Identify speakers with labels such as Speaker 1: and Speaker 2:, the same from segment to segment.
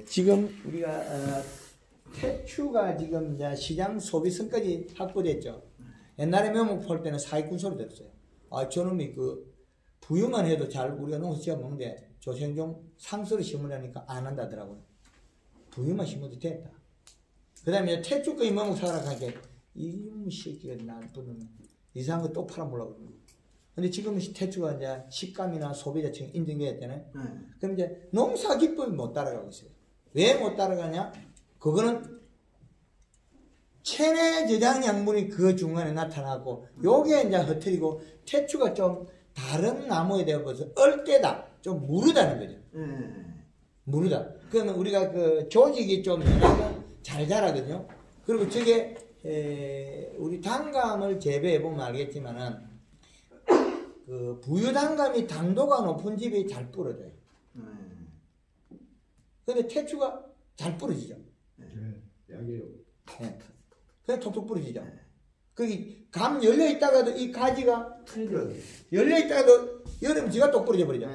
Speaker 1: 지금 우리가 태추가 지금 이제 시장 소비성까지 확보됐죠. 옛날에 묘목 볼 때는 사기꾼 소리 들었어요. 아, 저놈이 그 부유만 해도 잘 우리가 농사 지어 먹는데 조선종 상수를 심으려니까 안 한다더라고요. 부유만 심어도 됐다. 그 다음에 태추까지 묘목 사라 하니까 이놈 새끼가 나쁜 이상한 거 또 팔아보려고 그러고. 근데 지금 태추가 이제 식감이나 소비자층 인정돼야 되잖아요. 그럼 이제 농사 기법이 못 따라가고 있어요. 왜 못 따라가냐? 그거는 체내 저장 양분이 그 중간에 나타나고, 요게 이제 흐트리고, 태추가 좀 다른 나무에 대해 봐서 얼때다, 좀 무르다는 거죠. 무르다. 그러면 우리가 그 조직이 좀 잘 자라거든요. 그리고 저게 우리 단감을 재배해 보면 알겠지만은 그 부유단감이 당도가 높은 집이 잘 부러져요. 근데 태추가 잘 부러지죠.
Speaker 2: 약이요.
Speaker 1: 네. 그냥 톡톡 부러지죠. 거기 감 열려 있다가도 이 가지가 열려 있다가도 여름 지가 똑 부러져 버리죠.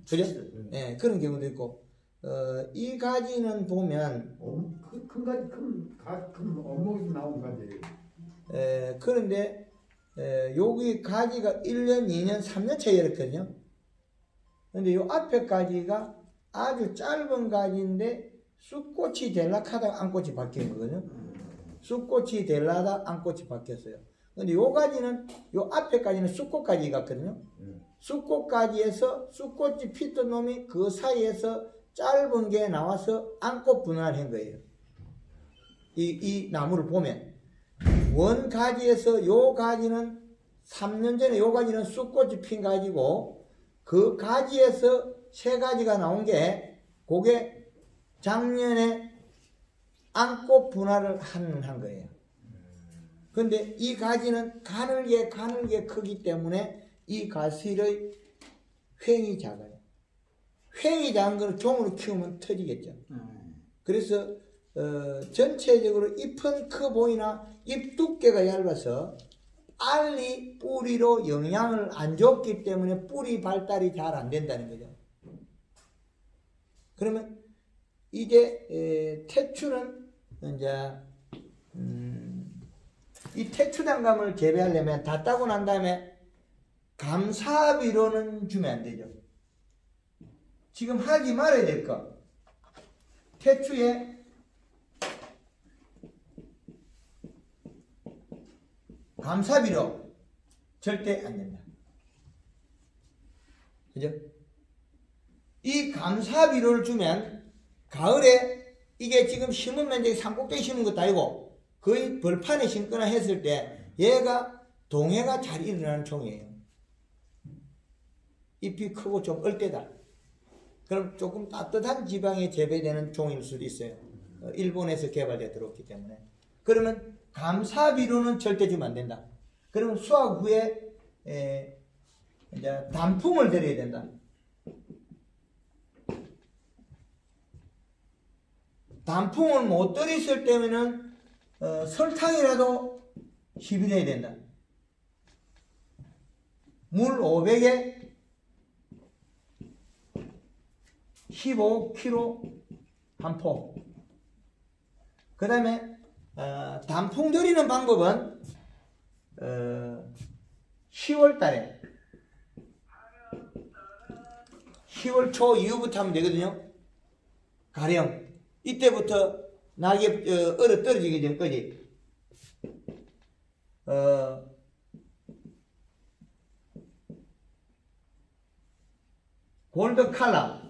Speaker 1: 그죠? 네, 그런 경우도 있고. 이 가지는 보면
Speaker 2: 큰 가지, 큰 어묵이 나온 가지.
Speaker 1: 그런데 여기 가지가 1년, 2년, 3년 차이 이렇거든요. 근데 요 앞에 가지가 아주 짧은 가지인데 쑥꽃이 될락하다가 안꽃이 바뀐 거거든요. 쑥꽃이 될라다 안꽃이 바뀌었어요. 근데 요 가지는 요 앞에 가지는 쑥꽃가지 같거든요. 쑥꽃가지에서 쑥꽃이 피던 놈이 그 사이에서 짧은 게 나와서 안꽃 분할을 한 거예요. 이 나무를 보면 원 가지에서 요 가지는 3년 전에 요 가지는 쑥꽃이 핀 가지고 그 가지에서 세 가지가 나온 게 그게 작년에 안꽃 분할을 한 거예요. 근데 이 가지는 가늘게 크기 때문에 이 가실의 횡이 작아요. 횡이 작은 걸 종으로 키우면 터지겠죠. 그래서 전체적으로 잎은 커 보이나 잎 두께가 얇아서 빨리 뿌리로 영향을 안 줬기 때문에 뿌리 발달이 잘 안 된다는 거죠. 그러면 이게 태추는 이제 이 태추단감을 재배하려면 다 따고 난 다음에 감사비로는 주면 안 되죠. 지금 하지 말아야 될 거. 태추에 감사비로 절대 안 된다. 그죠? 이 감사비료를 주면 가을에 이게 지금 심은 면적이 산꼭대기 심은 것도 아니고 거의 벌판에 심거나 했을 때 얘가 동해가 잘 일어나는 종이에요. 잎이 크고 좀 얼때다. 그럼 조금 따뜻한 지방에 재배되는 종일 수도 있어요. 일본에서 개발되어 들어왔기 때문에. 그러면 감사비료는 절대 주면 안 된다. 그러면 수확 후에 이제 단풍을 들여야 된다. 단풍을 못 들였을 때면은 설탕이라도 시비해야 된다. 물 500에 15kg 한 포. 그 다음에 단풍 들이는 방법은 10월 달에 10월 초 이후부터 하면 되거든요. 가령 이때부터 낙엽 얼어 떨어지기 전까지 골드 칼라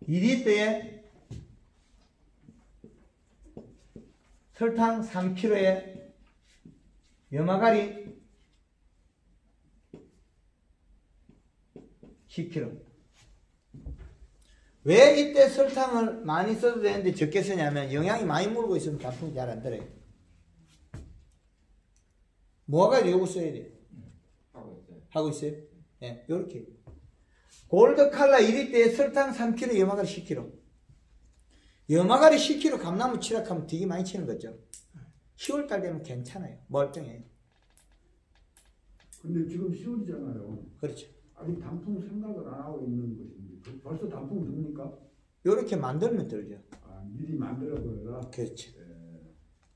Speaker 1: 2리터에 설탕 3kg에 염화가리 10kg. 왜 이때 설탕을 많이 써도 되는데 적게 쓰냐면 영양이 많이 물고 있으면 단풍이 잘 안 들어요. 모아가지고 요거 써야 돼요. 하고 있어요? 네, 요렇게. 골드 칼라 1리터에 설탕 3kg, 염화가리 10kg. 염화가리 10kg 감나무 치락하면 되게 많이 치는 거죠. 10월달 되면 괜찮아요. 멀쩡해요.
Speaker 2: 근데 지금 10월이잖아요.
Speaker 1: 그렇죠.
Speaker 2: 아니 단풍 생각을 안 하고 있는 것인데 벌써 단풍 듭니까?
Speaker 1: 요렇게 만들면 들죠.
Speaker 2: 아, 미리 만들어 버려라.
Speaker 1: 그렇죠.
Speaker 2: 예.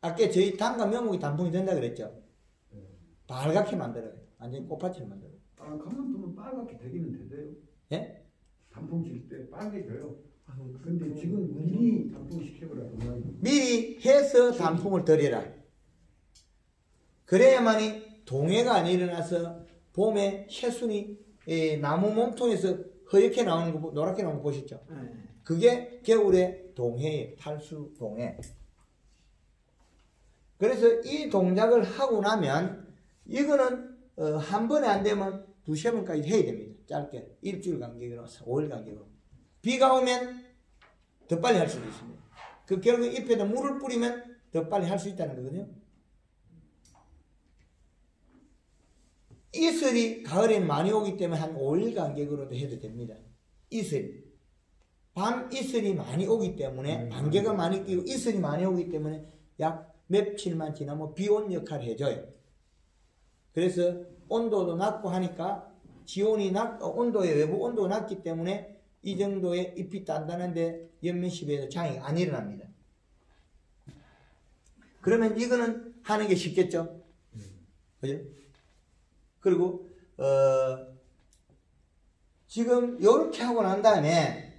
Speaker 1: 아까 저희 당과 명목이 단풍이 된다 그랬죠.
Speaker 2: 예.
Speaker 1: 빨갛게 만들어요. 완전히 꽃밭을 만들어요.
Speaker 2: 아, 가만두면 빨갛게 되기는 되대요.
Speaker 1: 예?
Speaker 2: 단풍 질 때 빨개져요. 근데 지금 미리 단풍 시켜버려야 돼.
Speaker 1: 미리 해서 단풍을 들여라. 그래야만이 동해가 안 일어나서 봄에 새순이 나무 몸통에서 허옇게 나오는 거, 노랗게 나오는 거 보셨죠? 그게 겨울에 동해의 탈수 동해. 그래서 이 동작을 하고 나면 이거는 한 번에 안 되면 두세 번까지 해야 됩니다. 짧게 일주일 간격으로 5일 간격으로. 비가 오면 더 빨리 할 수도 있습니다. 그 결국 잎에다 물을 뿌리면 더 빨리 할 수 있다는 거거든요. 이슬이 가을에 많이 오기 때문에 한 5일 간격으로도 해도 됩니다. 이슬. 밤 이슬이 많이 오기 때문에 안개가 많이 끼고 이슬이 많이 오기 때문에 약 며칠만 지나면 비온 역할을 해줘요. 그래서 온도도 낮고 하니까 지온이 온도의 외부 온도가 낮기 때문에 이 정도의 잎이 단단한데 연면십에서 장애가 안 일어납니다. 그러면 이거는 하는 게 쉽겠죠? 그죠? 그리고 지금 요렇게 하고 난 다음에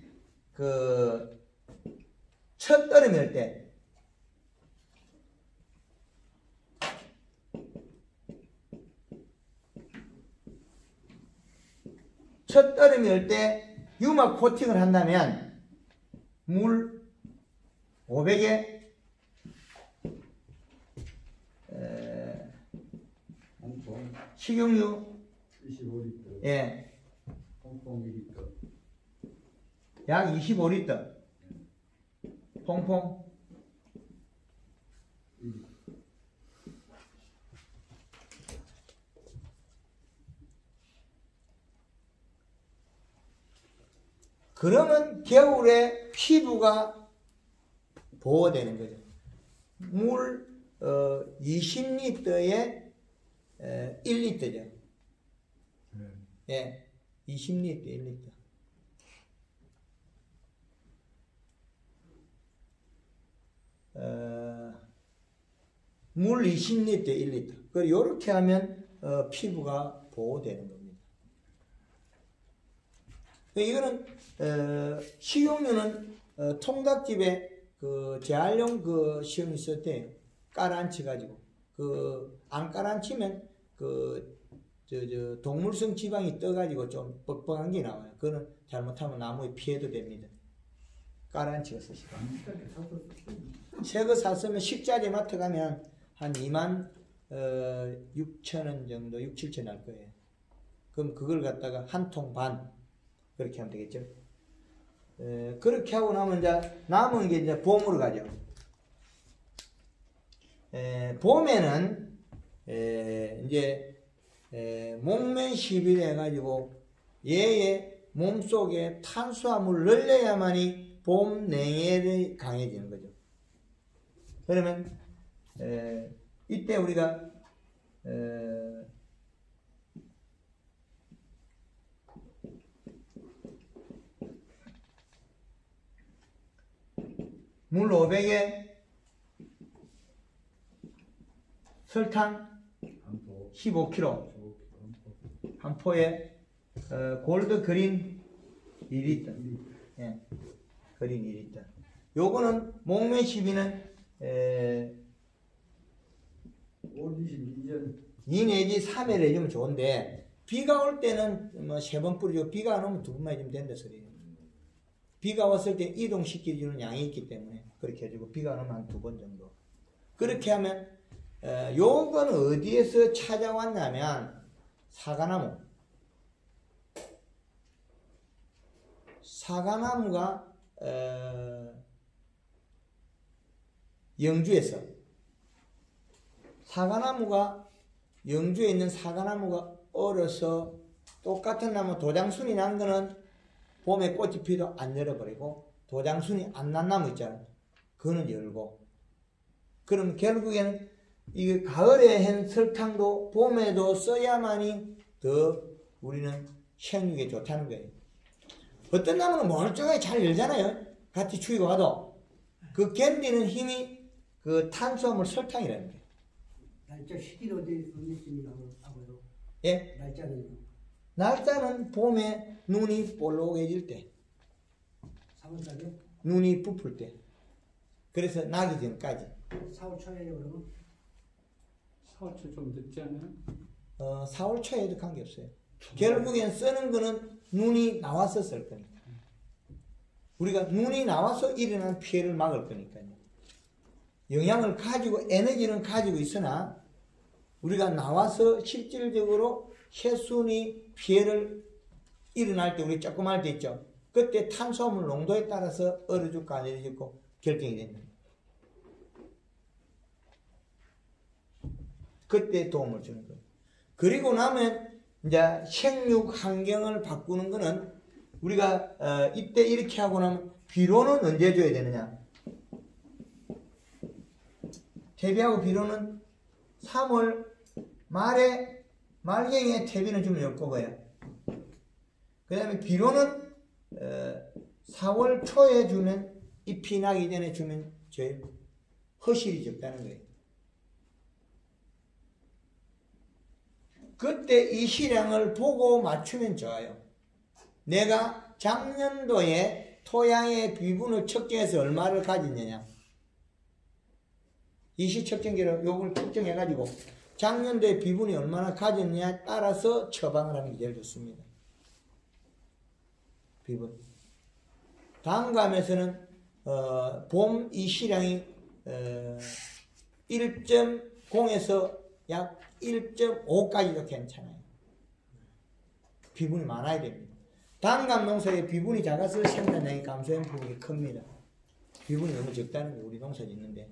Speaker 1: 첫 떨음이 올 때 첫 떨음이 올 때 유막 코팅을 한다면 물 500에 식용유
Speaker 2: 25리터.
Speaker 1: 예.
Speaker 2: 퐁퐁 2리터.
Speaker 1: 약 25리터. 퐁퐁. 그러면 겨울에 피부가 보호되는 거죠. 물 20리터에 1리터죠. 예, 20리터, 1리터. 물 20리터, 1리터. 그리고 이렇게 하면 피부가 보호되는 겁니다. 이거는 식용유는 통닭집에 재활용 식용유 쓸 때 깔아앉혀 가지고 안 깔아앉히면 동물성 지방이 떠가지고 좀 뻑뻑한 게 나와요. 그거는 잘못하면 나무에 피해도 됩니다. 깔아앉혀 쓰시고. 새 거 샀으면 식자재 마트 가면 한 26,000원 정도, 6, 7천 할 거예요. 그럼 그걸 갖다가 한 통 반 그렇게 하면 되겠죠. 그렇게 하고 나면 이제 남은 게 이제 봄으로 가죠. 봄에는 이제 목면 시비를 해가지고 얘의 몸속에 탄수화물을 늘려야만이 봄 냉해를 강해지는 거죠. 그러면 이때 우리가 물 500에 설탕 15kg 한 포에 골드 그린 2리터. 예, 그린 2리터. 요거는 목매 시비는 2 내지 3회 해주면 좋은데 비가 올 때는 뭐 3번 뿌리고 비가 안 오면 2번만 해주면 된다 소리예요. 비가 왔을 때 이동시켜주는 양이 있기 때문에 그렇게 해주고 비가 안 오면 한 2번 정도. 그렇게 하면 요건 어디에서 찾아왔냐면 사과나무가 영주에서 영주에 있는 사과나무가 얼어서 똑같은 나무 도장순이 난 거는 봄에 꽃이 피도 안 열어버리고 도장순이 안 난 나무 있잖아요. 그거는 열고. 그럼 결국에는 이 가을에 한 설탕도 봄에도 써야만이 더 우리는 생육에 좋다는 거예요. 어떤 나무는 멀쩡하게 잘 열잖아요. 같이 추위가 와도. 그 견디는 힘이 그 탄수화물 설탕이라는 거예요.
Speaker 3: 날짜 시기는 언제쯤이라고요?
Speaker 1: 예?
Speaker 3: 날짜는요?
Speaker 1: 날짜는 봄에 눈이 볼록해질 때.
Speaker 3: 3월달에?
Speaker 1: 눈이 부풀 때. 그래서 나기 전까지.
Speaker 3: 4월 초에요 그러면?
Speaker 4: 4월 초 좀 늦지 않아요?
Speaker 1: 4월 초에도 관계없어요. 결국엔 쓰는 거는 눈이 나와서 쓸 거니까. 우리가 눈이 나와서 일어난 피해를 막을 거니까요. 영양을 가지고 에너지는 가지고 있으나 우리가 나와서 실질적으로 혈순이 피해를 일어날 때 우리 조금 할 때 있죠. 그때 탄수화물 농도에 따라서 얼어 죽고 안 얼어 죽고 결정이 됩니다. 그때 도움을 주는 거예요. 그리고 나면 이제 생육 환경을 바꾸는 거는 우리가 이때 이렇게 하고 나면 비료는 언제 줘야 되느냐? 퇴비하고 비료는 3월 말경에 퇴비는 주면 엮어봐요. 그 다음에 비료는 4월 초에 주면 잎이 나기 전에 주면 제일 허실이 적다는 거예요. 그때 이 시량을 보고 맞추면 좋아요. 내가 작년도에 토양의 비분을 측정해서 얼마를 가졌느냐. 이시 측정기로 요걸 측정해가지고 작년도에 비분이 얼마나 가졌느냐에 따라서 처방을 하는 게 제일 좋습니다. 비분. 다음감에서는 봄 이 시량이 1.0에서 약 1.5까지도 괜찮아요. 비분이 많아야 됩니다. 단감 농사에 비분이 작아서 생산량이 감소한 부분이 큽니다. 비분이 너무 적다는 게 우리 농사 짓는데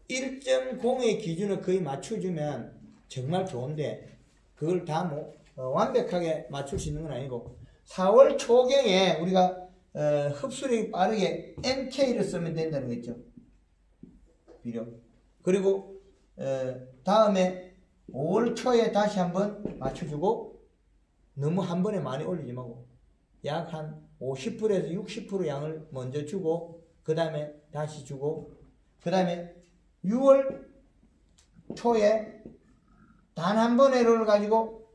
Speaker 1: 1.0의 기준을 거의 맞춰주면 정말 좋은데 그걸 다 완벽하게 맞출 수 있는 건 아니고 4월 초경에 우리가 흡수력이 빠르게 NK를 쓰면 된다는 거 있죠. 비료. 그리고 다음에 5월 초에 다시 한번 맞춰주고 너무 한 번에 많이 올리지 말고 약 한 50%에서 60% 양을 먼저 주고 그 다음에 다시 주고 그 다음에 6월 초에 단 한 번의 를 가지고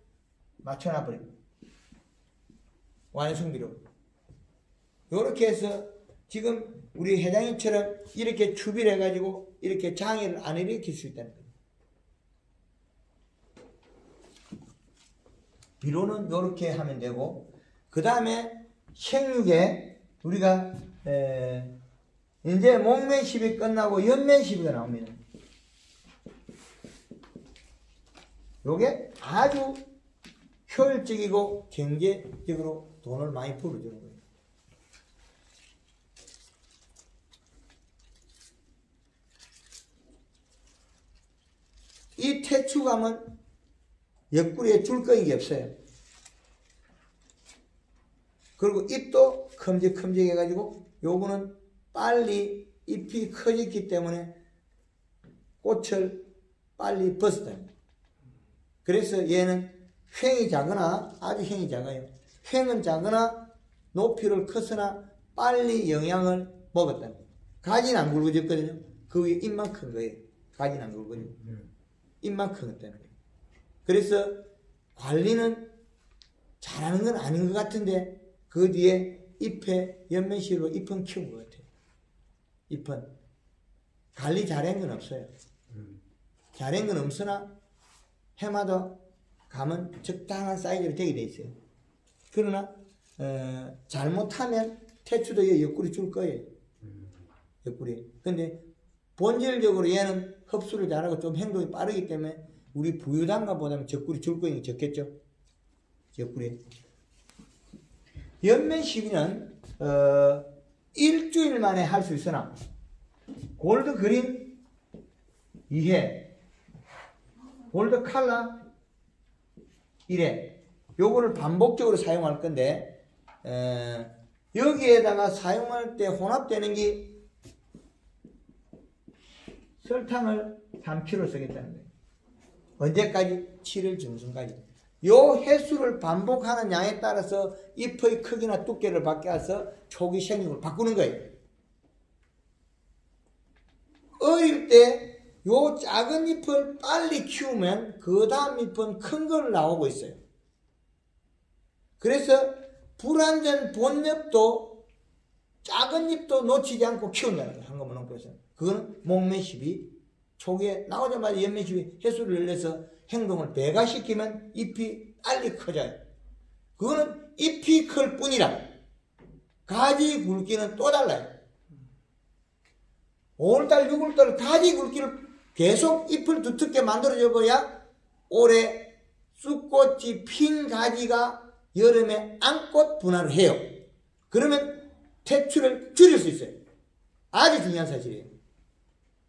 Speaker 1: 맞춰놔버립니다. 완성비로. 요렇게 해서 지금 우리 회장님처럼 이렇게 추비를 해가지고 이렇게 장애를 안 일으킬 수 있다는 거예요. 비료는 요렇게 하면 되고 그 다음에 생육에 우리가 이제 목매십이 끝나고 연매십이가 나옵니다. 요게 아주 효율적이고 경제적으로 돈을 많이 벌어주는 거예요. 이 태추감은 옆구리에 줄거리가 없어요. 그리고 잎도 큼직큼직 해가지고 요거는 빨리 잎이 커졌기 때문에 꽃을 빨리 벗었다. 그래서 얘는 횡이 작으나 아주 횡이 작아요. 횡은 작으나 높이를 컸으나 빨리 영양을 먹었다. 가지는 안 굵어졌거든요. 그 위에 잎만 큰 거예요. 가지는 안 굵어지고 잎만 큰 거예요. 그래서 관리는 잘하는 건 아닌 것 같은데 그 뒤에 잎에 연면시로 잎은 키운 것 같아요. 잎은 관리 잘한 건 없어요. 잘한 건 없으나 해마다 감은 적당한 사이즈로 되게 돼 있어요. 그러나 잘못하면 태추도 옆구리 줄 거예요. 옆구리. 근데 본질적으로 얘는 흡수를 잘하고 좀 행동이 빠르기 때문에 우리 부유단가보다는 옆구리 줄 거는 적겠죠. 옆구리. 연면 시비는 일주일 만에 할 수 있으나 골드 그린 2회, 골드 칼라 1회 요거를 반복적으로 사용할 건데 여기에다가 사용할 때 혼합되는 게 설탕을 3kg 쓰겠다는 거예요. 언제까지? 7월 중순까지. 요 횟수를 반복하는 양에 따라서 잎의 크기나 두께를 바뀌어서 초기 생육을 바꾸는 거예요. 어릴 때 요 작은 잎을 빨리 키우면 그 다음 잎은 큰 걸 나오고 있어요. 그래서 불완전 본엽도 작은 잎도 놓치지 않고 키운다는 거예요. 한꺼번에 농부에서는. 그거는 목매십이 초기에 나오자마자 연매십이 횟수를 늘려서 행동을 배가시키면 잎이 빨리 커져요. 그거는 잎이 클 뿐이라 가지 굵기는 또 달라요. 5월달 6월달 가지 굵기를 계속 잎을 두텁게 만들어줘야 올해 쑥꽃이 핀 가지가 여름에 안꽃 분할을 해요. 그러면 태추를 줄일 수 있어요. 아주 중요한 사실이에요.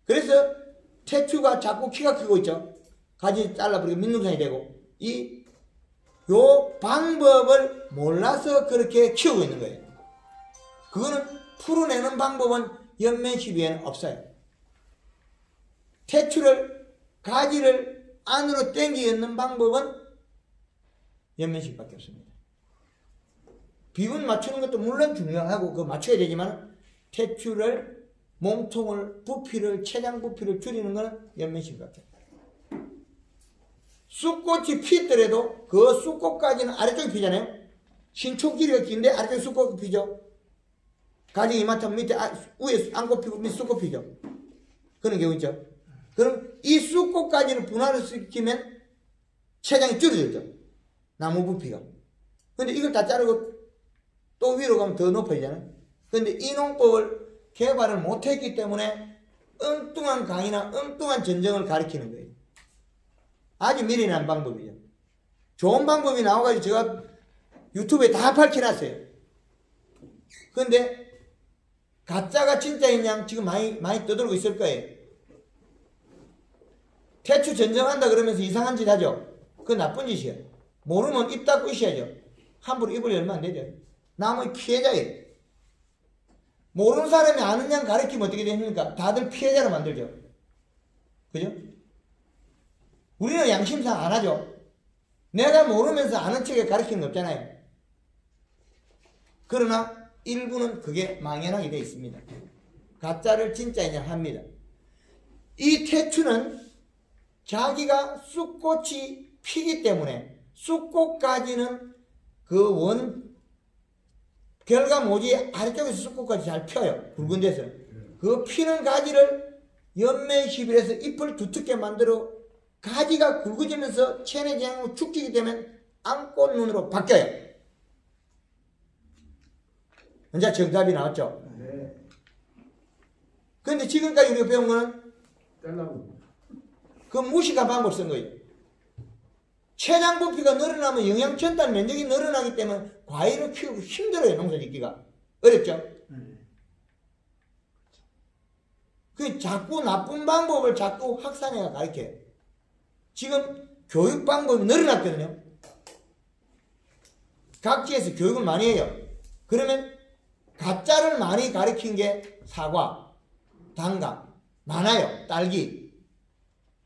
Speaker 1: 그래서 태추가 자꾸 키가 크고 있죠. 가지 잘라버리고 민둥산이 되고 요 방법을 몰라서 그렇게 키우고 있는 거예요. 그거는 풀어내는 방법은 연매시비에는 없어요. 태추를 가지를 안으로 당겨 넣는 방법은 연매시비밖에 없습니다. 비분 맞추는 것도 물론 중요하고 그거 맞춰야 되지만 태추를 몸통을 부피를 체장 부피를 줄이는 것은 연매시비밖에 없어요. 쑥꽃이 피더라도 그 쑥꽃까지는 아래쪽에 피잖아요. 신초 길이가 긴데 아래쪽에 쑥꽃이 피죠. 가지 이만큼 밑에 위에 안꽃 피고 밑에 쑥꽃 피죠. 그런 경우 있죠. 그럼 이 쑥꽃까지는 분할을 시키면 체장이 줄어들죠. 나무 부피가. 근데 이걸 다 자르고 또 위로 가면 더 높아지잖아요. 근데 이 농법을 개발을 못했기 때문에 엉뚱한 강의나 엉뚱한 전쟁을 가리키는 거예요. 아주 미련한 방법이죠. 좋은 방법이 나와가지고 제가 유튜브에 다 밝혀놨어요. 근데 가짜가 진짜인 양 지금 많이 떠들고 있을 거예요. 태추 전쟁한다 그러면서 이상한 짓 하죠. 그건 나쁜 짓이에요. 모르면 입 닫고 있어야죠. 함부로 입을 열면 안 되죠. 남의 피해자예요. 모르는 사람이 아는 양 가르치면 어떻게 됩니까? 다들 피해자로 만들죠. 그죠? 우리는 양심상 안 하죠. 내가 모르면서 아는 척에 가르치는 거 없잖아요. 그러나 일부는 그게 망연하게 되어 있습니다. 가짜를 진짜이냐 합니다. 이 태추는 자기가 쑥꽃이 피기 때문에 쑥꽃까지는 그 결과모지 아래쪽에서 쑥꽃까지 잘 펴요. 굵은 데서. 그 피는 가지를 연매시비에서 잎을 두텁게 만들어 가지가 굵어지면서 체내 지향으로 축기게 되면 안꽃 눈으로 바뀌어요. 이제 정답이 나왔죠?
Speaker 2: 네.
Speaker 1: 그런데 지금까지 우리가 배운 거는
Speaker 2: 잘라고.
Speaker 1: 그 무식한 방법을 쓴 거예요. 체장 부피가 늘어나면 영양 전달 면적이 늘어나기 때문에 과일을 키우기 힘들어요. 농사 짓기가. 어렵죠? 그 자꾸 나쁜 방법을 자꾸 학산회가 가르쳐요. 지금 교육 방법이 늘어났거든요. 각지에서 교육을 많이 해요. 그러면 가짜를 많이 가르친 게 사과, 단감, 많아요. 딸기.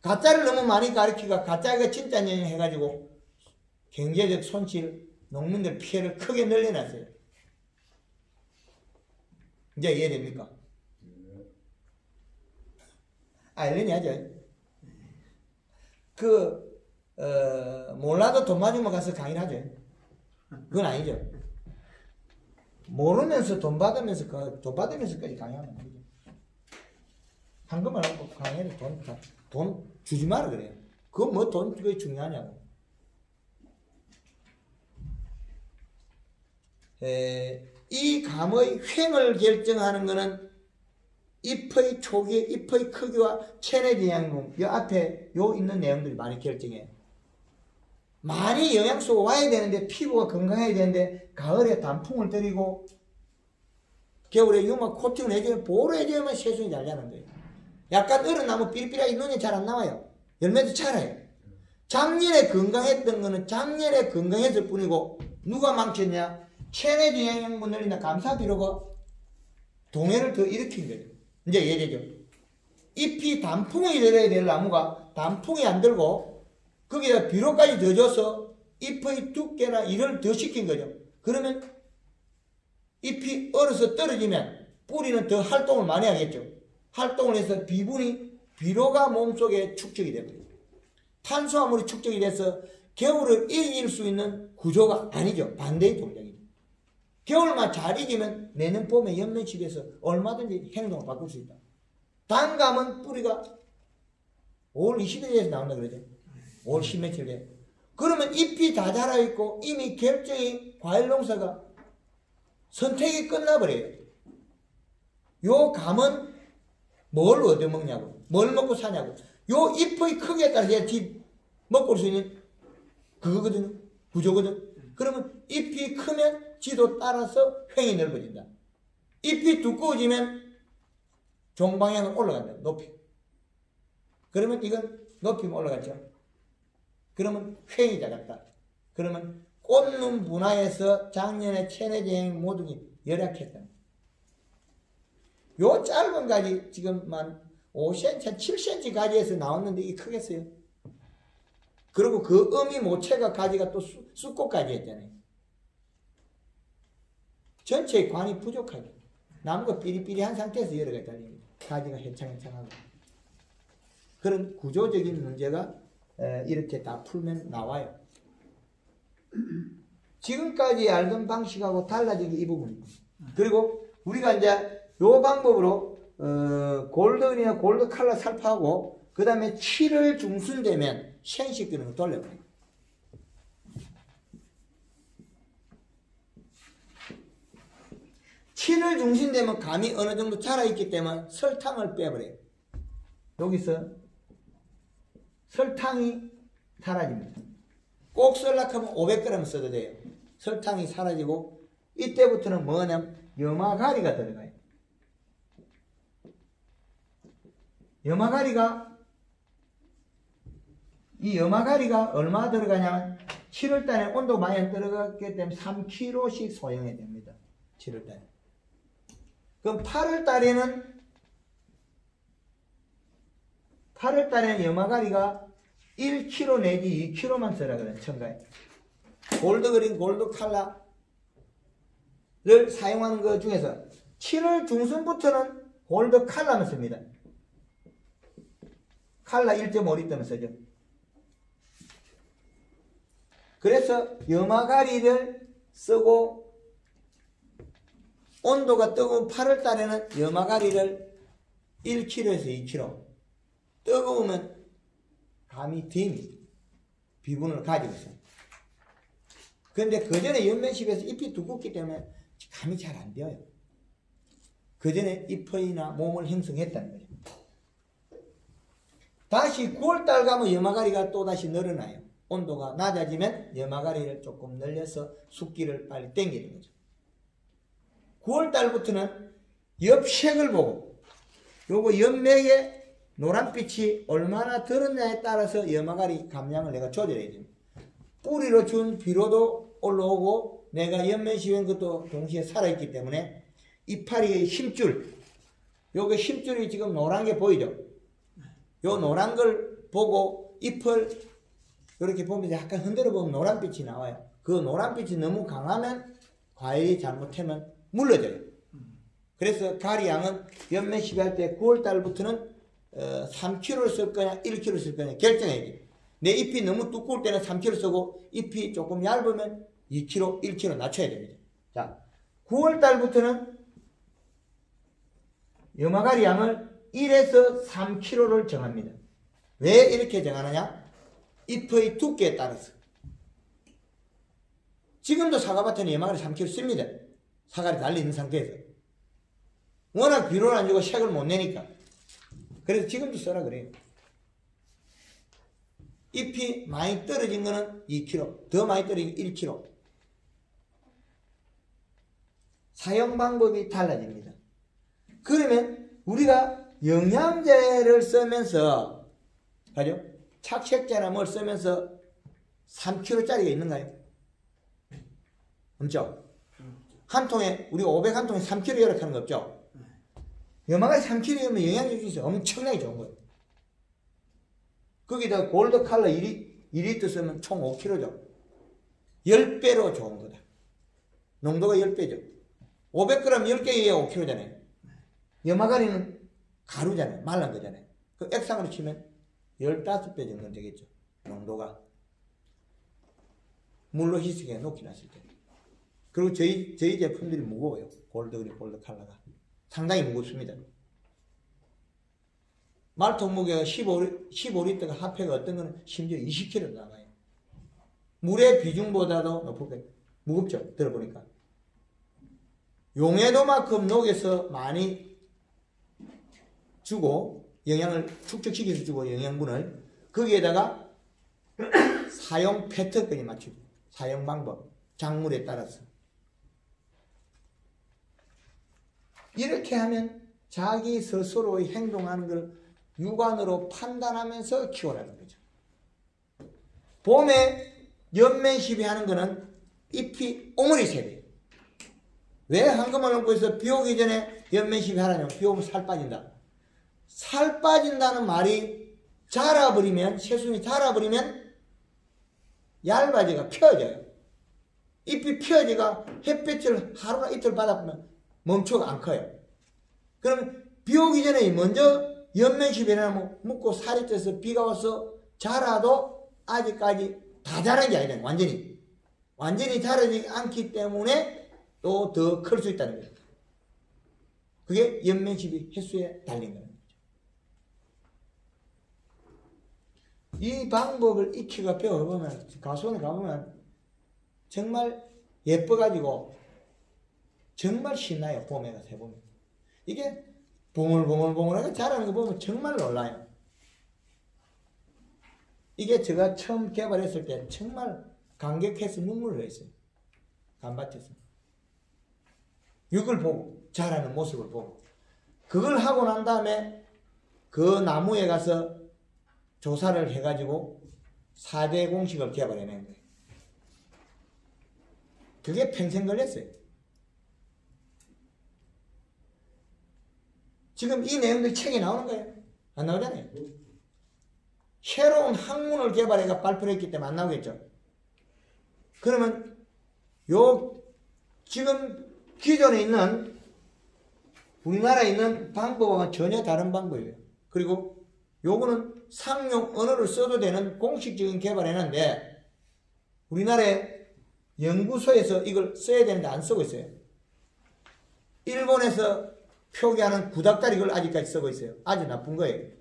Speaker 1: 가짜를 너무 많이 가르치가 가짜가 진짜 년이 해가지고 경제적 손실, 농민들 피해를 크게 늘려놨어요. 이제 이해됩니까? 아일린이 하죠. 몰라도 돈 맞으면 가서 강의를 하죠. 그건 아니죠. 모르면서 돈 받으면서까지 강의하면 안 되죠. 한금을 하고 강의를 돈 주지 마라 그래요. 그건 뭐 돈 그게 중요하냐고. 이 감의 횡을 결정하는 것은 잎의 초기, 잎의 크기와 체내 영양분, 이 앞에 요 있는 내용들이 많이 결정해요. 많이 영양소가 와야 되는데 피부가 건강해야 되는데 가을에 단풍을 들이고 겨울에 유막 코팅을 해주면 보호를 해줘야만 새순이 잘 자는 거예요. 약간 어른 나무 삐리삐리하게 눈이 잘 안 나와요. 열매도 잘해요. 작년에 건강했던 거는 작년에 건강했을 뿐이고 누가 망쳤냐? 체내 영양분 늘리나 감사비로가 동해를 더 일으킨 거예요. 이제 이해되죠? 잎이 단풍이 들어야 될 나무가 단풍이 안 들고 거기다 비료까지 더 줘서 잎의 두께나 이를 더 시킨 거죠. 그러면 잎이 얼어서 떨어지면 뿌리는 더 활동을 많이 하겠죠. 활동을 해서 비료가 몸속에 축적이 됩니다. 탄수화물이 축적이 돼서 겨울을 이길 수 있는 구조가 아니죠. 반대의 동작이죠. 겨울만 잘 이기면 내년 봄에 연면식에서 얼마든지 행동을 바꿀 수 있다. 단감은 뿌리가 5월 20일에서 나온다 그러죠. 5월 10며칠에. 그러면 잎이 다 자라있고 이미 결정이 과일 농사가 선택이 끝나버려요. 요 감은 뭘 얻어먹냐고, 뭘 먹고 사냐고, 요 잎의 크기에 따라 먹고 올 수 있는 그거거든요. 구조거든. 그러면 잎이 크면 지도 따라서 횡이 넓어진다. 잎이 두꺼워지면 종방향은 올라간다. 높이. 그러면 이건 높이면 올라갔죠. 그러면 횡이 작았다. 그러면 꽃눈 분화에서 작년에 체내제행 모둠이 열약했다. 요 짧은 가지 지금만 5cm, 7cm 가지에서 나왔는데 이게 크겠어요. 그리고 그 어미 모체가 가지가 또 쑥꽃 가지였잖아요. 전체의 관이 부족하죠. 나무가 삐리삐리한 상태에서 여러 가지 달립니다. 가지가 해창해창하고. 그런 구조적인 문제가 이렇게 다 풀면 나와요. 지금까지 알던 방식하고 달라진 게 이 부분입니다. 그리고 우리가 이제 요 방법으로 골드이나 골드 칼라 살포하고 그 다음에 7월 중순 되면 생식되는 거 돌려버려요. 칠월 중순 되면 감이 어느 정도 자라있기 때문에 설탕을 빼버려요. 여기서 설탕이 사라집니다. 꼭 쓰려면 500g 써도 돼요. 설탕이 사라지고 이때부터는 뭐냐면 염화가리가 들어가요. 이 염화가리가 얼마 들어가냐면 7월달에 온도 많이 안 들어갔기 때문에 3kg씩 소용이 됩니다. 7월달에. 그럼 8월달에는 염화가리가 1kg 내지 2kg만 써라 그래요. 첨가에. 골드그린, 골드칼라를 사용하는 것 중에서 7월 중순부터는 골드칼라만 씁니다. 칼라 1.5리터만 쓰죠. 그래서 염화가리를 쓰고 온도가 뜨거운 8월 달에는 염화가리를 1kg에서 2kg. 뜨거우면 감이 dim이 비분을 가지고 있어요. 그런데 그 전에 연면식에서 잎이 두껍기 때문에 감이 잘 안 되어요. 그 전에 잎이나 몸을 형성했다는 거죠. 다시 9월달 가면 염화가리가 또다시 늘어나요. 온도가 낮아지면 염화가리를 조금 늘려서 숫기를 빨리 당기는 거죠. 9월달부터는 엽색을 보고 요거 엽맥에 노란빛이 얼마나 들었냐에 따라서 염화가리 감량을 내가 조절해야 됩니다. 뿌리로 준 비료도 올라오고 내가 연면시킨 것도 동시에 살아있기 때문에 이파리의 힘줄, 요거 힘줄이 지금 노란 게 보이죠? 요 노란 걸 보고 잎을 이렇게 보면 약간 흔들어 보면 노란빛이 나와요. 그 노란빛이 너무 강하면 과일이 잘못하면 물러져요. 그래서 가리양은 연면시할 때 9월달부터는 3kg를 쓸 거냐 1kg를 쓸 거냐 결정해야지. 내 잎이 너무 두꺼울 때는 3kg 쓰고 잎이 조금 얇으면 2kg, 1kg 낮춰야 됩니다. 자, 9월달부터는 염화가리 양을 1에서 3kg를 정합니다. 왜 이렇게 정하느냐? 잎의 두께에 따라서. 지금도 사과밭에는 염화가리 3kg 씁니다. 사과를 달려있는 상태에서. 워낙 비료를 안 주고 색을 못 내니까. 그래서 지금도 써라 그래요. 잎이 많이 떨어진 거는 2kg, 더 많이 떨어진 1kg. 사용 방법이 달라집니다. 그러면 우리가 영양제를 쓰면서, 그죠? 착색제나 뭘 쓰면서 3kg짜리가 있는가요? 없죠? 한 통에, 우리 500 한 통에 3kg 요약하는 거 없죠? 염화가리 3kg면 영양제 중에서 엄청나게 좋은 거예요. 거기다 골드 칼라 1 2리터 쓰면 총 5kg죠. 10배로 좋은 거다. 농도가 10배죠. 500g 10개에 5kg잖아요. 염화가리는 가루잖아요. 말란 거잖아요. 그 액상으로 치면 15배 정도 되겠죠. 농도가. 물로 희석해 놓기 놨을 때. 그리고 저희 제품들이 무거워요. 골드그린, 골드 칼라가. 상당히 무겁습니다. 말통 무게가 15리터가 합해가 어떤 거는 심지어 20kg 나가요. 물의 비중보다도 높을 거예요. 무겁죠? 들어보니까. 용해도만큼 녹여서 많이 주고, 영양을 축적시켜서 주고, 영양분을. 거기에다가 사용 패턴까지 맞추고, 사용 방법, 작물에 따라서. 이렇게 하면 자기 스스로의 행동하는 걸 육안으로 판단하면서 키워라는 거죠. 봄에 연면 시비하는 거는 잎이 오므리 새야 돼요. 왜 한꺼번에 놓고 있어? 비 오기 전에 연면 시비하라냐면 비 오면 살 빠진다. 살 빠진다는 말이 자라버리면, 새순이 자라버리면 얇아지가 펴져요. 잎이 펴지가 햇빛을 하루나 이틀 받아보면 멈춰가 안 커요. 그러면 비 오기 전에 먼저 연면시비라면 묻고 살이 쪄서 비가 와서 자라도 아직까지 다 자란 게 아니라 완전히 자라지 않기 때문에 또 더 클 수 있다는 거죠. 그게 연면시비 횟수에 달린 거예요. 이 방법을 익히가 배워보면, 가수원에 가보면 정말 예뻐가지고 정말 신나요. 봄에 가서 해보면. 이게 봉글봉글봉글하게 자라는 거 보면 정말 놀라요. 이게 제가 처음 개발했을 때 정말 감격해서 눈물을 흘렸어요. 간밭에서. 육을 보고, 자라는 모습을 보고. 그걸 하고 난 다음에 그 나무에 가서 조사를 해가지고 4대 공식을 개발해낸 거예요. 그게 평생 걸렸어요. 지금 이 내용들이 책에 나오는 거예요. 안 나오잖아요. 새로운 학문을 개발해가 발표를 했기 때문에 안 나오겠죠. 그러면 지금 기존에 있는 우리나라에 있는 방법과는 전혀 다른 방법이에요. 그리고 요거는 상용 언어를 써도 되는 공식적인 개발해놨는데 우리나라에 연구소에서 이걸 써야 되는데 안 쓰고 있어요. 일본에서 표기하는 구닥다리 이걸 아직까지 쓰고 있어요. 아주 나쁜 거예요.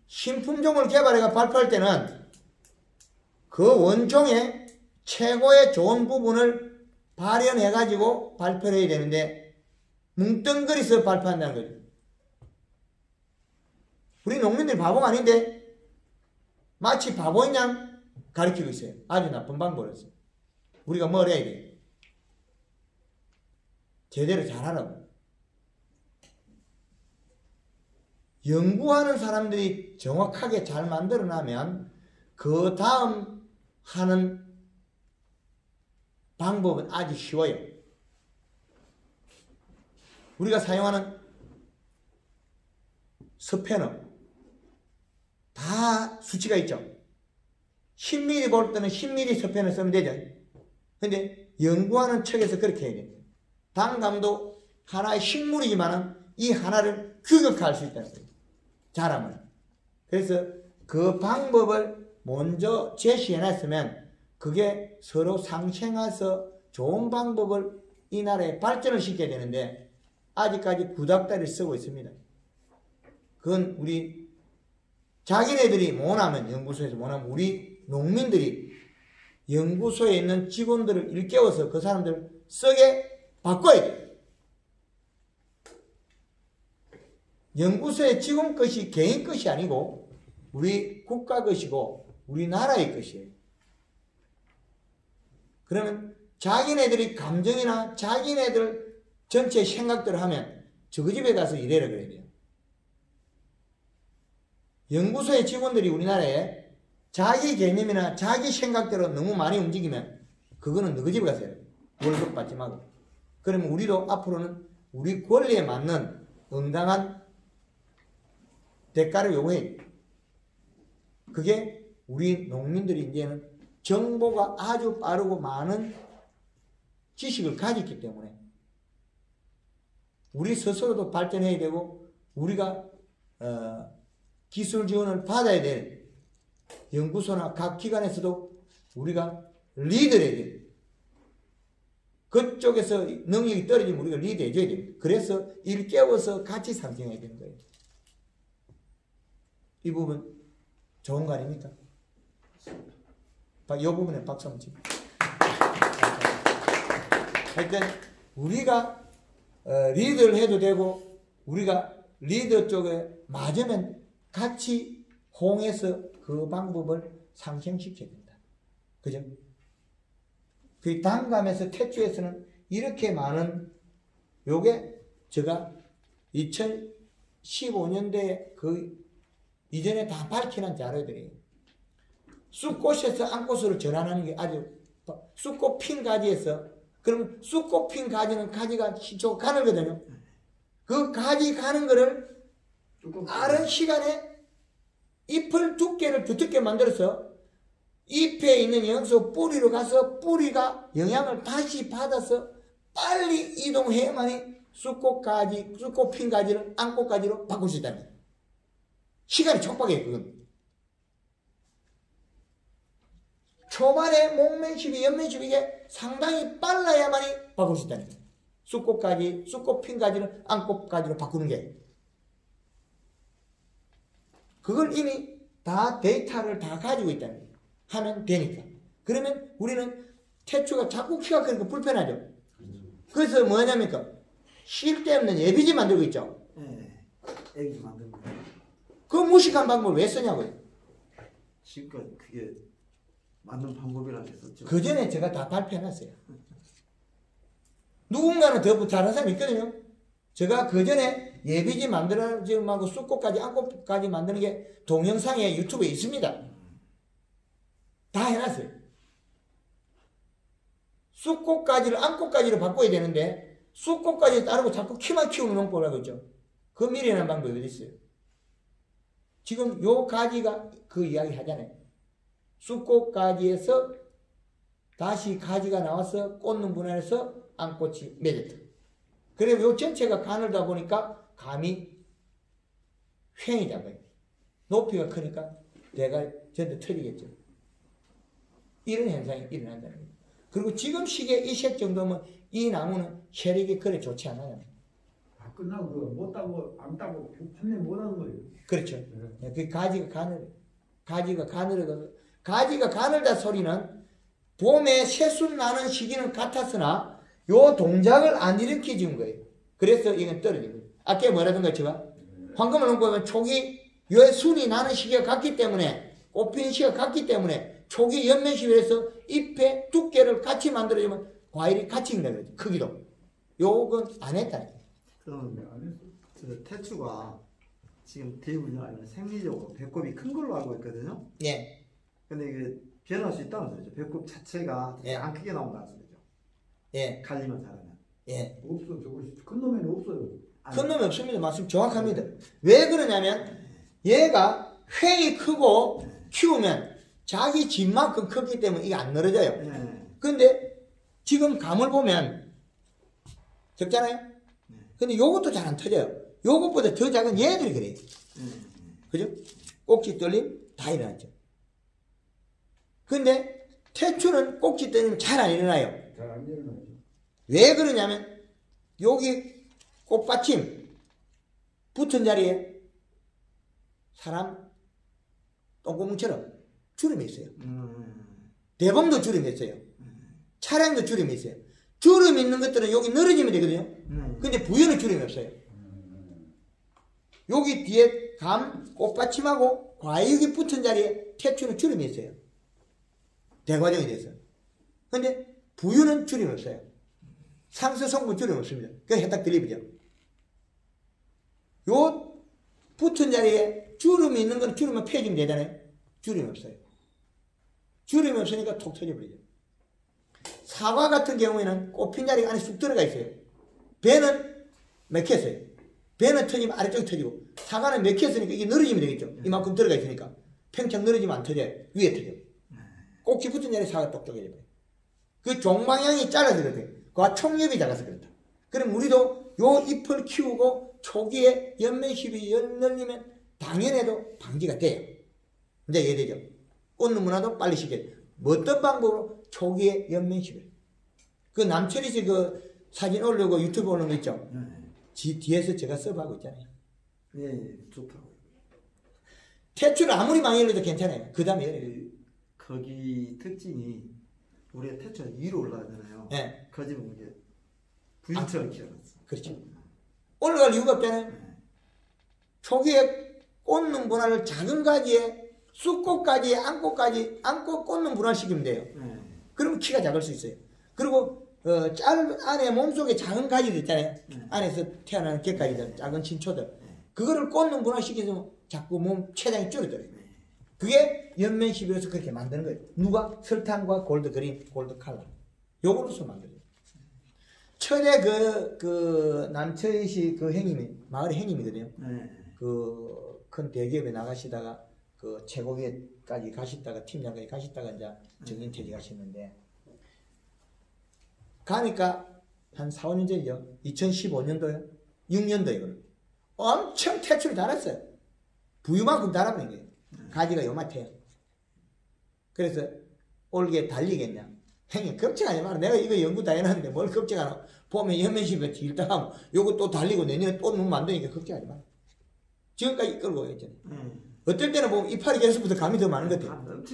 Speaker 1: 신품종을 개발해가 발표할 때는 그 원종의 최고의 좋은 부분을 발현해가지고 발표를 해야 되는데 뭉뚱그려서 발표한다는 거죠. 우리 농민들이 바보가 아닌데 마치 바보인 양 가르치고 있어요. 아주 나쁜 방법이었어요. 우리가 뭘 해야 돼요? 제대로 잘하라고. 연구하는 사람들이 정확하게 잘 만들어내면 그 다음 하는 방법은 아주 쉬워요. 우리가 사용하는 스패너 다 수치가 있죠. 10mm 볼 때는 10mm 스패너 쓰면 되죠. 근데 연구하는 측에서 그렇게 해야 돼요. 단감도 하나의 식물이지만은 이 하나를 규격화할 수 있다는 거예요. 자라면. 그래서 그 방법을 먼저 제시해놨으면 그게 서로 상생해서 좋은 방법을 이 나라에 발전을 시켜야 되는데 아직까지 구닥다리를 쓰고 있습니다. 그건 우리 자기네들이 못하면, 연구소에서 못하면 우리 농민들이 연구소에 있는 직원들을 일깨워서 그 사람들을 쓰게 바꿔야 돼요. 연구소의 직원 것이 개인 것이 아니고 우리 국가 것이고 우리나라의 것이에요. 그러면 자기네들이 감정이나 자기네들 전체 생각대로 하면 저그 집에 가서 일해라 그래야 돼요. 연구소의 직원들이 우리나라에 자기 개념이나 자기 생각대로 너무 많이 움직이면 그거는 너희 집에 가서 해요. 월급 받지 말고. 그러면 우리도 앞으로는 우리 권리에 맞는 응당한 대가를 요구해야 돼요. 그게 우리 농민들이 이제는 정보가 아주 빠르고 많은 지식을 가졌기 때문에 우리 스스로도 발전해야 되고 우리가 기술 지원을 받아야 될 연구소나 각 기관에서도 우리가 리드를 해야 돼요. 그쪽에서 능력이 떨어지면 우리가 리드해 줘야 돼요. 그래서 일깨워서 같이 상생해야 되는 거예요. 이 부분 좋은 거 아닙니까? 이 부분에 박수 한번 치고. 하여튼 우리가 리드를 해도 되고 우리가 리더 쪽에 맞으면 같이 호응해서 그 방법을 상생시켜야 된다. 그죠? 그 단감에서 태초에서는 이렇게 많은 요게 제가 2015년도에 그 이전에 다 밝혀놨는지 알아야 돼요. 쑥꽃에서 앙꽃으로 전환하는 게 아주 쑥꽃 핀 가지에서 그러면 쑥꽃 핀 가지는 가지가 시초 가늘거든요. 그 가지 가는 거를 빠른 시간에 잎을 두께를 두텁게 만들어서 잎에 있는 영양소 뿌리로 가서 뿌리가 영양을 다시 받아서 빨리 이동해야만이 쑥꽃 가지, 쑥꽃 핀 가지를 앙꽃 가지로 바꿀 수 있다는 거예요. 시간이 촉박해요, 그건. 초반에 목맨십이, 연맨십이 이게 상당히 빨라야만이 바꿀 수 있다는 거예요. 쑥꽃 가지, 쑥꽃 핀 가지를 앙꽃 가지로 바꾸는 게. 그걸 이미 다 데이터를 다 가지고 있다는 거예요. 하면 되니까. 그러면 우리는 태초가 자꾸 키가 크니까 불편하죠. 그래서 뭐냐니까 쓸데없는 예비지 만들고 있죠.
Speaker 5: 네, 애기 만들고.
Speaker 1: 그 무식한 방법을 왜 쓰냐고요.
Speaker 5: 지금껏 그게 맞는 방법이라고 했었죠.
Speaker 1: 그 전에 제가 다 발표해놨어요. 누군가는 더 잘하는 사람이 있거든요. 제가 그 전에 예비지 만들어지고 쑥꽃까지 앙꽃까지 만드는 게 동영상에 유튜브에 있습니다. 다 해놨어요. 쑥꽃가지를 앙꽃가지로 바꿔야 되는데 쑥꽃가지 따르고 자꾸 키만 키우는 농법이라고 있죠. 그 미래라는 방법이 어디 있어요. 지금 요 가지가 그 이야기 하잖아요. 쑥꽃가지에서 다시 가지가 나와서 꽃눈 분할해서 앙꽃이 맺었다. 그래서 요 전체가 가늘다 보니까 감이 횡이 잡아요. 높이가 크니까 대가 전부 틀리겠죠. 이런 현상이 일어난다는 거예요. 그리고 지금 시기에 이 색 정도면 이 나무는 혈액이 그래 좋지 않아요.
Speaker 2: 다 끝나고 그거 못 따고 안 따고 판매 못 하는 거예요.
Speaker 1: 그렇죠. 그 가지가 가늘어. 가지가 가늘어. 가지가 가늘다 소리는 봄에 새순 나는 시기는 같았으나 요 동작을 안 일으켜 준 거예요. 그래서 이건 떨어진 거예요. 아까 뭐라던가 제가 황금을 놓고 보면 초기 요 순이 나는 시기가 같기 때문에 꽃피는 시기가 같기 때문에 초기 연면식에서 잎의 두께를 같이 만들어주면 과일이 같이 익는다 그러죠. 크기도. 요건 안 했다.
Speaker 5: 그러면 그 태추가 지금 대부분 아니면 생리적으로 배꼽이 큰 걸로 알고 있거든요.
Speaker 1: 예.
Speaker 5: 근데 이게 변할 수 있다는 소리죠. 배꼽 자체가
Speaker 1: 예.
Speaker 5: 안 크게 나온다는 소리죠.
Speaker 1: 예.
Speaker 5: 갈리면 잘하면.
Speaker 1: 예.
Speaker 2: 없어 저것이 큰 놈에는 없어요.
Speaker 1: 큰 놈이 없습니다. 말씀 정확합니다. 왜 그러냐면 얘가 횡이 크고 키우면 자기 집만큼 크기 때문에 이게 안 늘어져요.
Speaker 5: 네.
Speaker 1: 근데 지금 감을 보면 적잖아요. 근데 요것도 잘 안 터져요. 요것보다 더 작은 얘들이 그래요. 그죠? 꼭지 떨림 다 일어났죠. 근데 태초는 꼭지 떨림 잘 안 일어나요.
Speaker 2: 잘 안 일어나죠.
Speaker 1: 왜 그러냐면 여기 꽃받침 붙은 자리에 사람 똥구멍처럼 주름이 있어요. 대범도 주름이 있어요. 차량도 주름이 있어요. 주름 있는 것들은 여기 늘어지면 되거든요. 근데 부연은 주름이 없어요. 여기 뒤에 감, 꽃받침하고 과육이 붙은 자리에 태초는 주름이 있어요. 대과정이 돼서. 근데 부유는 주름이 없어요. 상수 성분 주름이 없습니다. 그게 해딱 들리죠. 요 붙은 자리에 주름이 있는 건 주름만 펴주면 되잖아요. 주름이 없어요. 주름이 없으니까 톡 터져버리죠. 사과 같은 경우에는 꽃핀 자리가 안에 쑥 들어가 있어요. 배는 맥혔어요. 배는 터지면 아래쪽이 터지고 사과는 맥혔으니까 이게 늘어지면 되겠죠. 이만큼 들어가 있으니까 팽창 늘어지면 안 터져요. 위에 터져요. 꼭지 붙은 자리에 사과가 똑똑해져요. 그 종방향이 짧아지거든요. 그와 총엽이 작아서 그렇다. 그럼 우리도 요 잎을 키우고 초기에 연면십이 열리면 당연해도 방지가 돼요. 이제 이해되죠? 꽃눈 문화도 빨리 시켜요. 어떤 방법으로 초기에 연면십을. 그 남철이 씨 그 사진 올리고 유튜브 올리는 거 있죠? 뒤에서 제가 서브하고 있잖아요.
Speaker 5: 예, 좋다고.
Speaker 1: 태초를 아무리 많이 열려도 괜찮아요. 그 다음에 열려요.
Speaker 5: 거기 특징이 우리가 태초가 위로 올라가잖아요.
Speaker 1: 네.
Speaker 5: 그 집은 이제 부인처럼 키워놨어.
Speaker 1: 그렇죠. 올라갈 이유가 없잖아요. 초기에 꽂는 분할을 작은 가지에 쑥꽃까지 안고 꽂는 분할 시키면 돼요. 그러면 키가 작을 수 있어요. 그리고 안에 몸속에 작은 가지들 있잖아요. 안에서 태어나는 객가지들, 작은 친초들. 그거를 꽂는 분할 시키면 자꾸 몸 체장이 줄어들어요. 그게 연면 11에서 그렇게 만드는 거예요. 누가? 설탕과 골드 그린, 골드 칼라. 요거로서 만들어요. 철에 남철이 씨 그 형님이, 마을의 형님이거든요. 그 큰 대기업에 나가시다가 그 최고위까지 가시다가 팀장까지 가시다가 이제 정년퇴직 하셨는데 가니까 한 4, 5년 전이죠. 2015년도요. 6년도에 엄청 퇴출이 달았어요. 부유만큼 달아버린 거예요. 가지가 요만해요. 그래서 올게 달리겠냐. 형님 걱정하지 마라. 내가 이거 연구 다 해놨는데 뭘 걱정하나. 보면 연면십에 길다하면 요거 또 달리고 내년에 또 눈 만드니까 걱정하지 마라. 지금까지 끌고 있잖아요. 어떨 때는 보면 이파리 개수부터 감이 더 많은 것 같아요.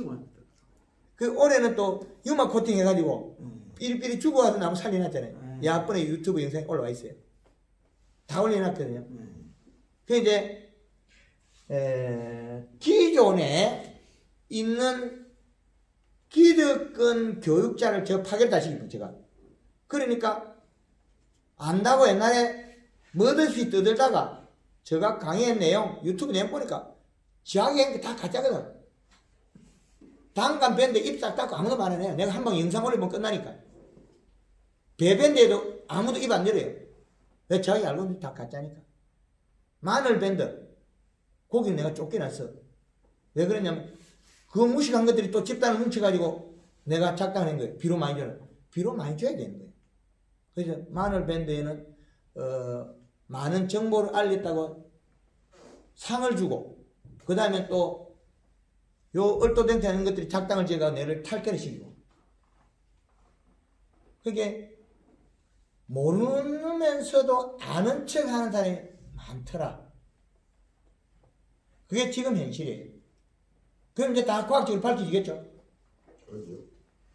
Speaker 1: 그 올해는 또 유막 코팅 해가지고 삐리삐리 죽어가서 나무 살려놨잖아요. 야번에 유튜브 영상에 올라와 있어요. 다 올려놨거든요. 그 이제 기존에 있는 기득권 교육자를 저 파견다시키고 제가 그러니까 안다고 옛날에 뭐든지 떠들다가 제가 강의한 내용 유튜브 내용 보니까 지하게 한 게 다 가짜거든. 단감 밴드 입 싹 닫고 아무도 말 안 해요. 내가 한번 영상 올리면 끝나니까. 배 밴드에도 아무도 입 안 열어요. 왜 저기 알고 있는지 다 가짜니까. 마늘 밴드 거기는 내가 쫓겨났어. 왜 그러냐면 그 무식한 것들이 또 집단을 훔쳐가지고 내가 작당한 거예요. 비료 많이 줘요. 비료 많이 줘야 되는 거예요. 그래서 마늘 밴드에는 많은 정보를 알렸다고 상을 주고 그 다음에 또 요 얼토댕태 하는 것들이 작당을 제가 내를 탈퇴를 시키고 그게 모르면서도 아는 척 하는 사람이 많더라. 그게 지금 현실이에요. 그럼 이제 다 과학적으로 밝혀지겠죠.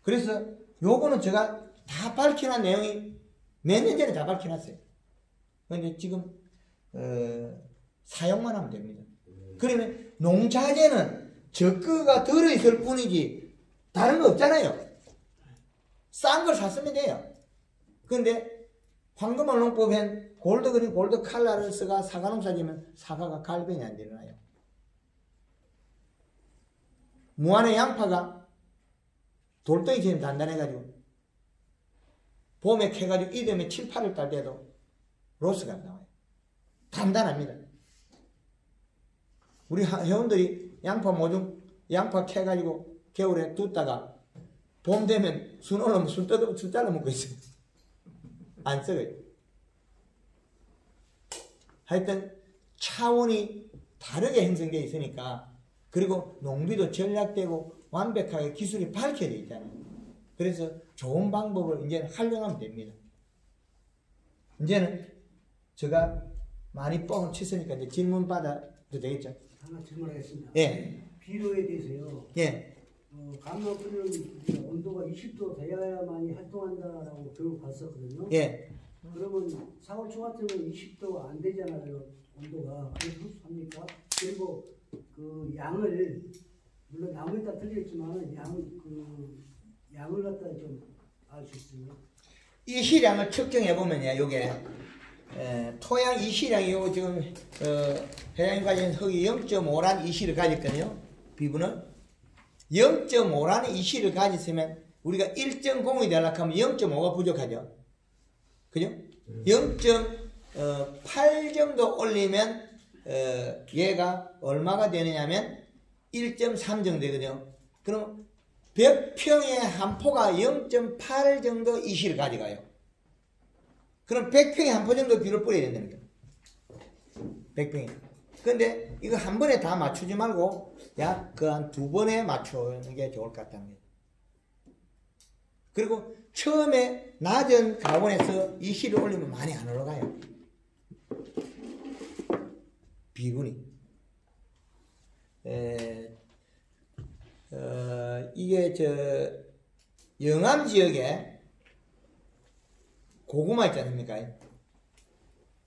Speaker 1: 그래서 요거는 제가 다 밝혀놓은 내용이 몇 년 전에 다 밝혀놨어요. 근데 지금 사용만 하면 됩니다. 그러면 농자재는 적그가 들어있을 뿐이지 다른 거 없잖아요. 싼 걸 샀으면 돼요. 근데 황금알농법엔 골드그린 골드 칼라를 써가 사과 농사지면 사과가 갈변이 안 일어나요. 무안의 양파가 돌덩이처럼 단단해가지고 봄에 캐가지고 이듬해 7, 8월 달 돼도 로스가 안 나와요. 단단합니다. 우리 회원들이 양파 모종, 양파 캐가지고 겨울에 뒀다가 봄 되면 순 올라오면 순 잘라 먹고 있어요. 안 썩어요. 하여튼 차원이 다르게 형성되어 있으니까 그리고 농비도 전략되고 완벽하게 기술이 밝혀져 있잖아요. 그래서 좋은 방법을 이제는 활용하면 됩니다. 이제는 제가 많이 뻥을 쳤으니까 이제 질문 받아도 되겠죠?
Speaker 3: 하나 질문하겠습니다.
Speaker 1: 예.
Speaker 3: 비료에 대해서요.
Speaker 1: 예.
Speaker 3: 감로 끓는 온도가 20도 돼야만이 활동한다라고 교육 받았거든요.
Speaker 1: 예.
Speaker 3: 그러면 4월 초 같으면 20도 안 되잖아요. 온도가. 그래서 합니까? 그리고 그 양을 물론 나무에 따라 틀리겠지만 양을 갖다 좀 알 수 있어요.
Speaker 1: 이 시량을 측정해 보면요, 요게 토양 이시량이 요 지금 회장님 가진 흙이 0.5란 이시를 가졌거든요. 비분은 0.5라는 이시를 가졌으면 우리가 일정 공이 되려고 하면 0.5가 부족하죠. 그죠? 0.8 정도 올리면 얘가 얼마가 되느냐면 1.3 정도 되거든요. 그럼 100평에 한 포가 0.8 정도 이시를 가져가요. 그럼 100평에 한 포 정도 비료를 뿌려야 된다니까. 100평에. 근데 이거 한 번에 다 맞추지 말고 약 그 한 2번에 맞추는 게 좋을 것 같다는 거예요. 그리고 처음에 낮은 가온에서 이시를 올리면 많이 안 올라가요. 비분이. 이게 영암 지역에 고구마 있지 않습니까?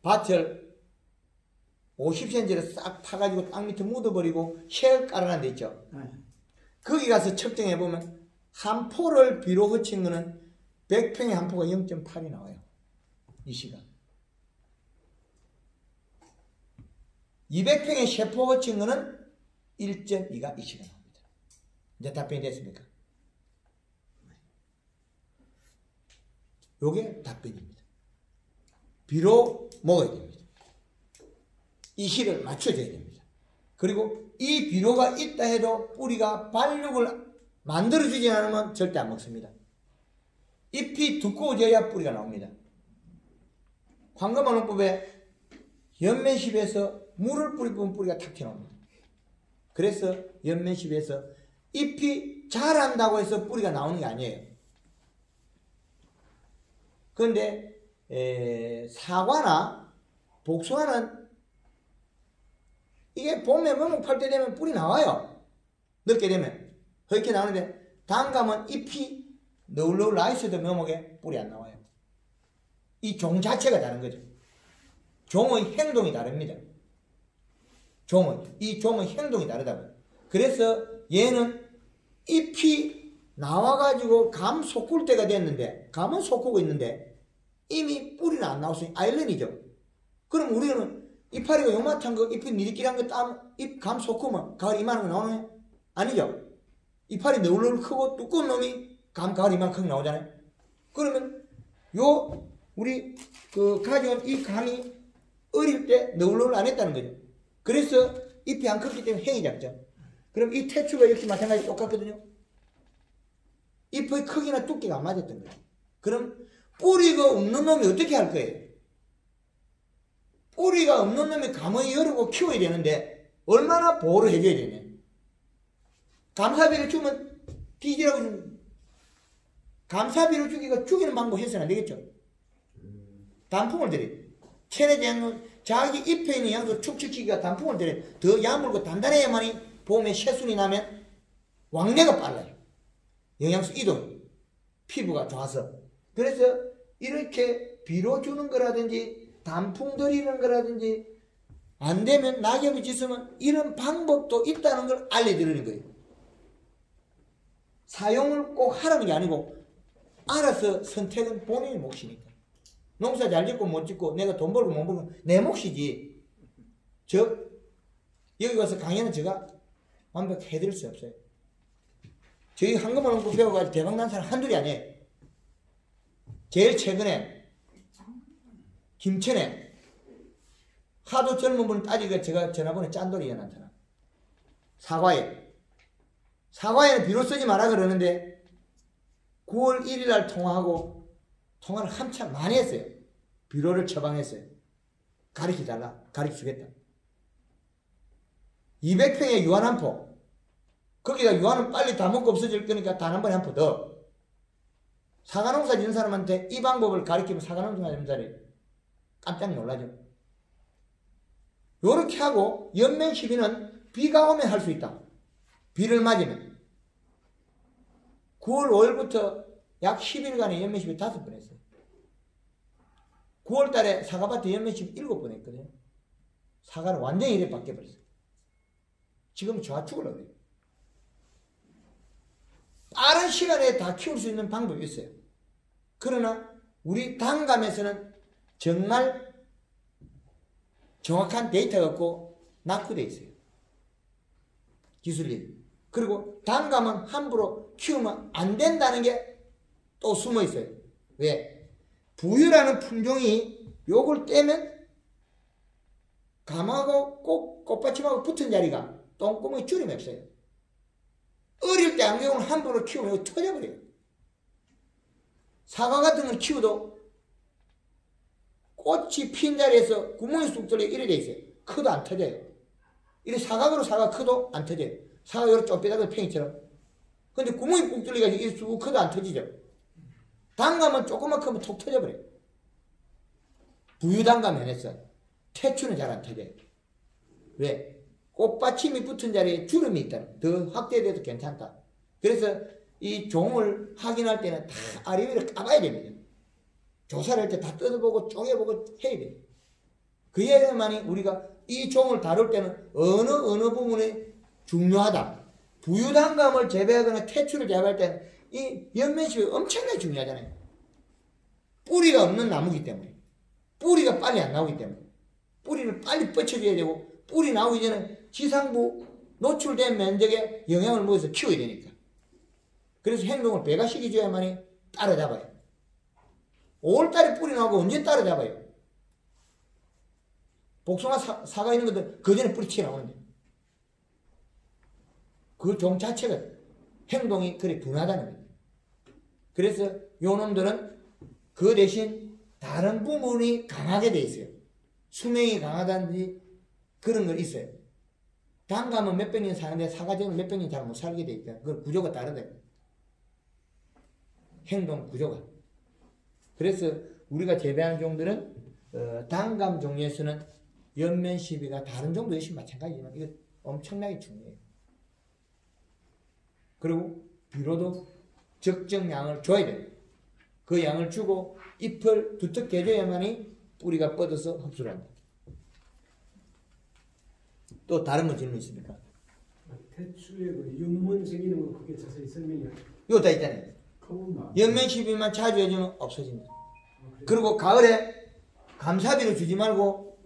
Speaker 1: 밭을 50cm를 싹 파가지고 땅 밑에 묻어버리고 쉘 깔아놓은 데 있죠. 거기 가서 측정해보면 한 포를 비로 허친 거는 100평에 한 포가 0.8이 나와요. 이 시간. 200평에 세 포 허친 거는 1.2가 이 시간 나옵니다. 이제 답변이 됐습니까? 요게 답변입니다. 비로 먹어야 됩니다. 이 시를 맞춰줘야 됩니다. 그리고 이 비료가 있다 해도 뿌리가 발육을 만들어주지 않으면 절대 안 먹습니다. 잎이 두꺼워져야 뿌리가 나옵니다. 황금환원법에 연면십에서 물을 뿌리면 뿌리가 탁 튀어나옵니다. 그래서 연면십에서 잎이 자란다고 해서 뿌리가 나오는 게 아니에요. 그런데 사과나 복숭아는 이게 봄에 먹먹팔 때 되면 뿌리 나와요. 늦게 되면 그렇게 나오는데 단감은 잎이 너울너울 나 있어도 묘목에 뿌리 안 나와요. 이 종 자체가 다른 거죠. 종의 행동이 다릅니다. 이 종의 행동이 다르다고요. 그래서 얘는 잎이 나와가지고 감 솟굴 때가 됐는데, 감은 솟구고 있는데 이미 뿌리는 안 나왔으니 아일랜이죠. 그럼 우리는 이파리가 요만한 거, 잎이 니리끼리한 거 땀, 잎 감 솟구면 가을 이만한 거 나오나요? 아니죠. 이파리 너울너울 크고 두꺼운 놈이 가을 이만큼 나오잖아요. 그러면 우리 가져온 이 감이 어릴 때 너울너울 안 했다는 거죠. 그래서 잎이 안 컸기 때문에 행이 작죠. 그럼 이 태추가 역시 마찬가지 똑같거든요. 잎의 크기나 두께가 안 맞았던 거예요. 그럼 뿌리가 없는 놈이 어떻게 할 거예요? 뿌리가 없는 놈이 감을 열고 키워야 되는데 얼마나 보호를 해줘야 되냐. 감사비를 주면 뒤지라고 주는, 감사비를 죽이는 방법 해서는 안 되겠죠. 단풍을 드려요. 체내대장은 자기 잎에 있는 양도 축축시키기가 단풍을 드려요. 더 야물고 단단해야만이 봄에 새순이 나면 왕래가 빨라요. 영양소 이동, 피부가 좋아서. 그래서 이렇게 비료 주는 거라든지 단풍 드리는 거라든지 안 되면 낙엽이 짖으면 이런 방법도 있다는 걸 알려드리는 거예요. 사용을 꼭 하라는 게 아니고 알아서 선택은 본인의 몫이니까. 농사 잘 짓고 못 짓고 내가 돈 벌고 못 벌고 내 몫이지. 여기 와서 강의는 제가 완벽해드릴 수 없어요. 저희 황금환원법 배워가지고 대박난 사람 한둘이 아니에요. 제일 최근에 김천에 하도 젊은 분을 따지니까 제가 전화번호 짠돌이에 나타나. 사과에는 비료 쓰지 마라 그러는데 9월 1일 날 통화하고 통화를 한참 많이 했어요. 비료를 처방했어요. 가르쳐달라. 가르쳐주겠다. 200평에 유한 한 포. 거기가 유한은 빨리 다 먹고 없어질 거니까 단 한 번에 한 포 더. 사과농사 짓는 사람한테 이 방법을 가르치면 사과농사 짓는 사람이 깜짝 놀라죠. 요렇게 하고 연면 시비는 비가 오면 할 수 있다. 비를 맞으면. 9월 5일부터 약 10일간의 연면 시비 5번 했어요. 9월 달에 사과밭에 연면 시비 7번 했거든요. 사과는 완전히 이래 바뀌어버렸어요. 지금 저하 죽으려고 그래요. 빠른 시간에 다 키울 수 있는 방법이 있어요. 그러나 우리 단감에서는 정말 정확한 데이터가 없고 낙후되어 있어요. 기술이. 그리고 단감은 함부로 키우면 안 된다는 게 또 숨어 있어요. 왜? 부유라는 품종이 요걸 떼면 감하고 꽃받침하고 붙은 자리가 똥구멍이 주름이 없어요. 어릴 때 안경을 함부로 키우면 이거 터져버려요. 사과 같은 건 키워도 꽃이 핀 자리에서 구멍이 쑥 뚫려 이래 돼 있어요. 커도 안 터져요. 이래 사각으로 사과 커도 안 터져요. 사과 요렇게 좁혀다가 팽이처럼. 근데 구멍이 꾹 뚫려가지고 이래 쑥 커도 안 터지죠. 단감은 조금만 크면 톡 터져버려요. 부유단감 해냈어. 태추는 잘 안 터져요. 왜? 꽃받침이 붙은 자리에 주름이 있다. 더 확대돼도 괜찮다. 그래서 이 종을 확인할 때는 다 아래 위를 까봐야 됩니다. 조사를 할 때 다 뜯어보고 쪼개보고 해야 돼요. 그래야만이 우리가 이 종을 다룰 때는 어느 부분이 중요하다. 부유단감을 재배하거나 태추를 재배할 때는 이 연면십이 엄청나게 중요하잖아요. 뿌리가 없는 나무기 때문에. 뿌리가 빨리 안 나오기 때문에. 뿌리를 빨리 뻗쳐줘야 되고 뿌리 나오기 전에 지상부 노출된 면적에 영향을 먹어서 키워야 되니까. 그래서 행동을 배가시켜줘야만이 따라잡아요. 5월달에 뿌리 나오고 언제 따라잡아요? 복숭아 사과 있는 것들 그 전에 뿌리 튀어나오는데 그 종 자체가 행동이 그리 둔하다는 거예요. 그래서 요 놈들은 그 대신 다른 부분이 강하게 돼 있어요. 수명이 강하다든지 그런 건 있어요. 단감은 몇백 년 사는데 사과종은 몇백 년 잘 못 살게 돼 있다. 그 구조가 다르다. 행동 구조가. 그래서 우리가 재배하는 종들은 단감 종류에서는 연면 시비가 다른 종도 역시 마찬가지지만 이거 엄청나게 중요해요. 그리고 비료도 적정량을 줘야 돼요. 그 양을 주고 잎을 두텁게 해줘야만이 뿌리가 뻗어서 흡수를 한다. 또 다른 거 질문 있습니까?
Speaker 6: 태추의 그 윤문 생기는 거 그게 자세히 설명이
Speaker 1: 이거 다 있잖아요.
Speaker 2: 커브만.
Speaker 1: 연면 시비만 자주 해주면 없어진다. 그리고 가을에 감사비를 주지 말고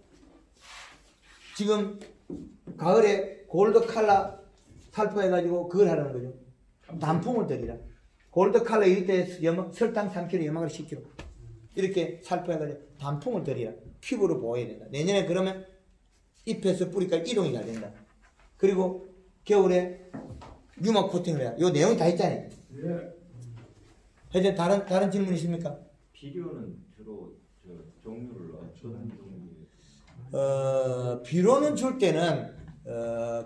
Speaker 1: 지금 가을에 골드 칼라 살포해가지고 그걸 하라는 거죠. 단풍을 드리라. 골드 칼라 이럴 때 설탕 3kg, 염화가루 10kg 이렇게 살포해가지고 단풍을 드리라. 피부로 보호해야 된다. 내년에 그러면 잎에서 뿌리까지 이동이 잘 된다. 그리고 겨울에 유막 코팅을 해라. 요 내용 다 있잖아요.
Speaker 2: 예.
Speaker 1: 하여튼 다른 질문 있습니까?
Speaker 7: 비료는 주로 종류를 어떤 종류?
Speaker 1: 비료는 줄 때는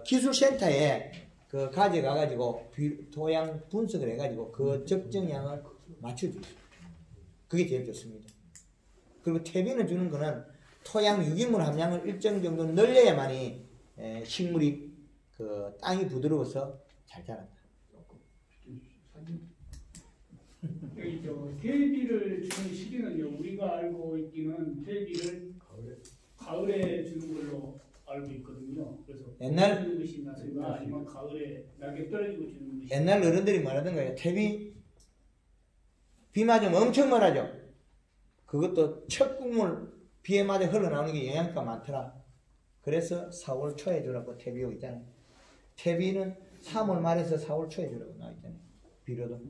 Speaker 1: 기술센터에 그 가져가가지고 토양 분석을 해가지고 그 적정량을 맞춰주죠. 그게 제일 좋습니다. 그리고 퇴비는 주는 거는 토양 유기물 함량을 일정 정도 늘려야만이 식물이 그 땅이 부드러워서 잘 자란다.
Speaker 4: 여기 퇴비를 주는 시기는요. 우리가 알고 있기는 퇴비를 가을에 주는 걸로 알고 있거든요. 그래서
Speaker 1: 옛날-
Speaker 4: 주는 것이 낫은가 아니면 가을에 낙엽 떨어지고 주는 것이
Speaker 1: 옛날 어른들이 말하던 거예요. 퇴비 비 맞으면 엄청 말하죠. 그것도 첫 국물 비에 맞아 흘러나오는 게 영양가 많더라. 그래서 4월 초에 주라고 퇴비가 있잖아요. 퇴비는 3월 말에서 4월 초에 주라고 나와 있잖아요. 비료도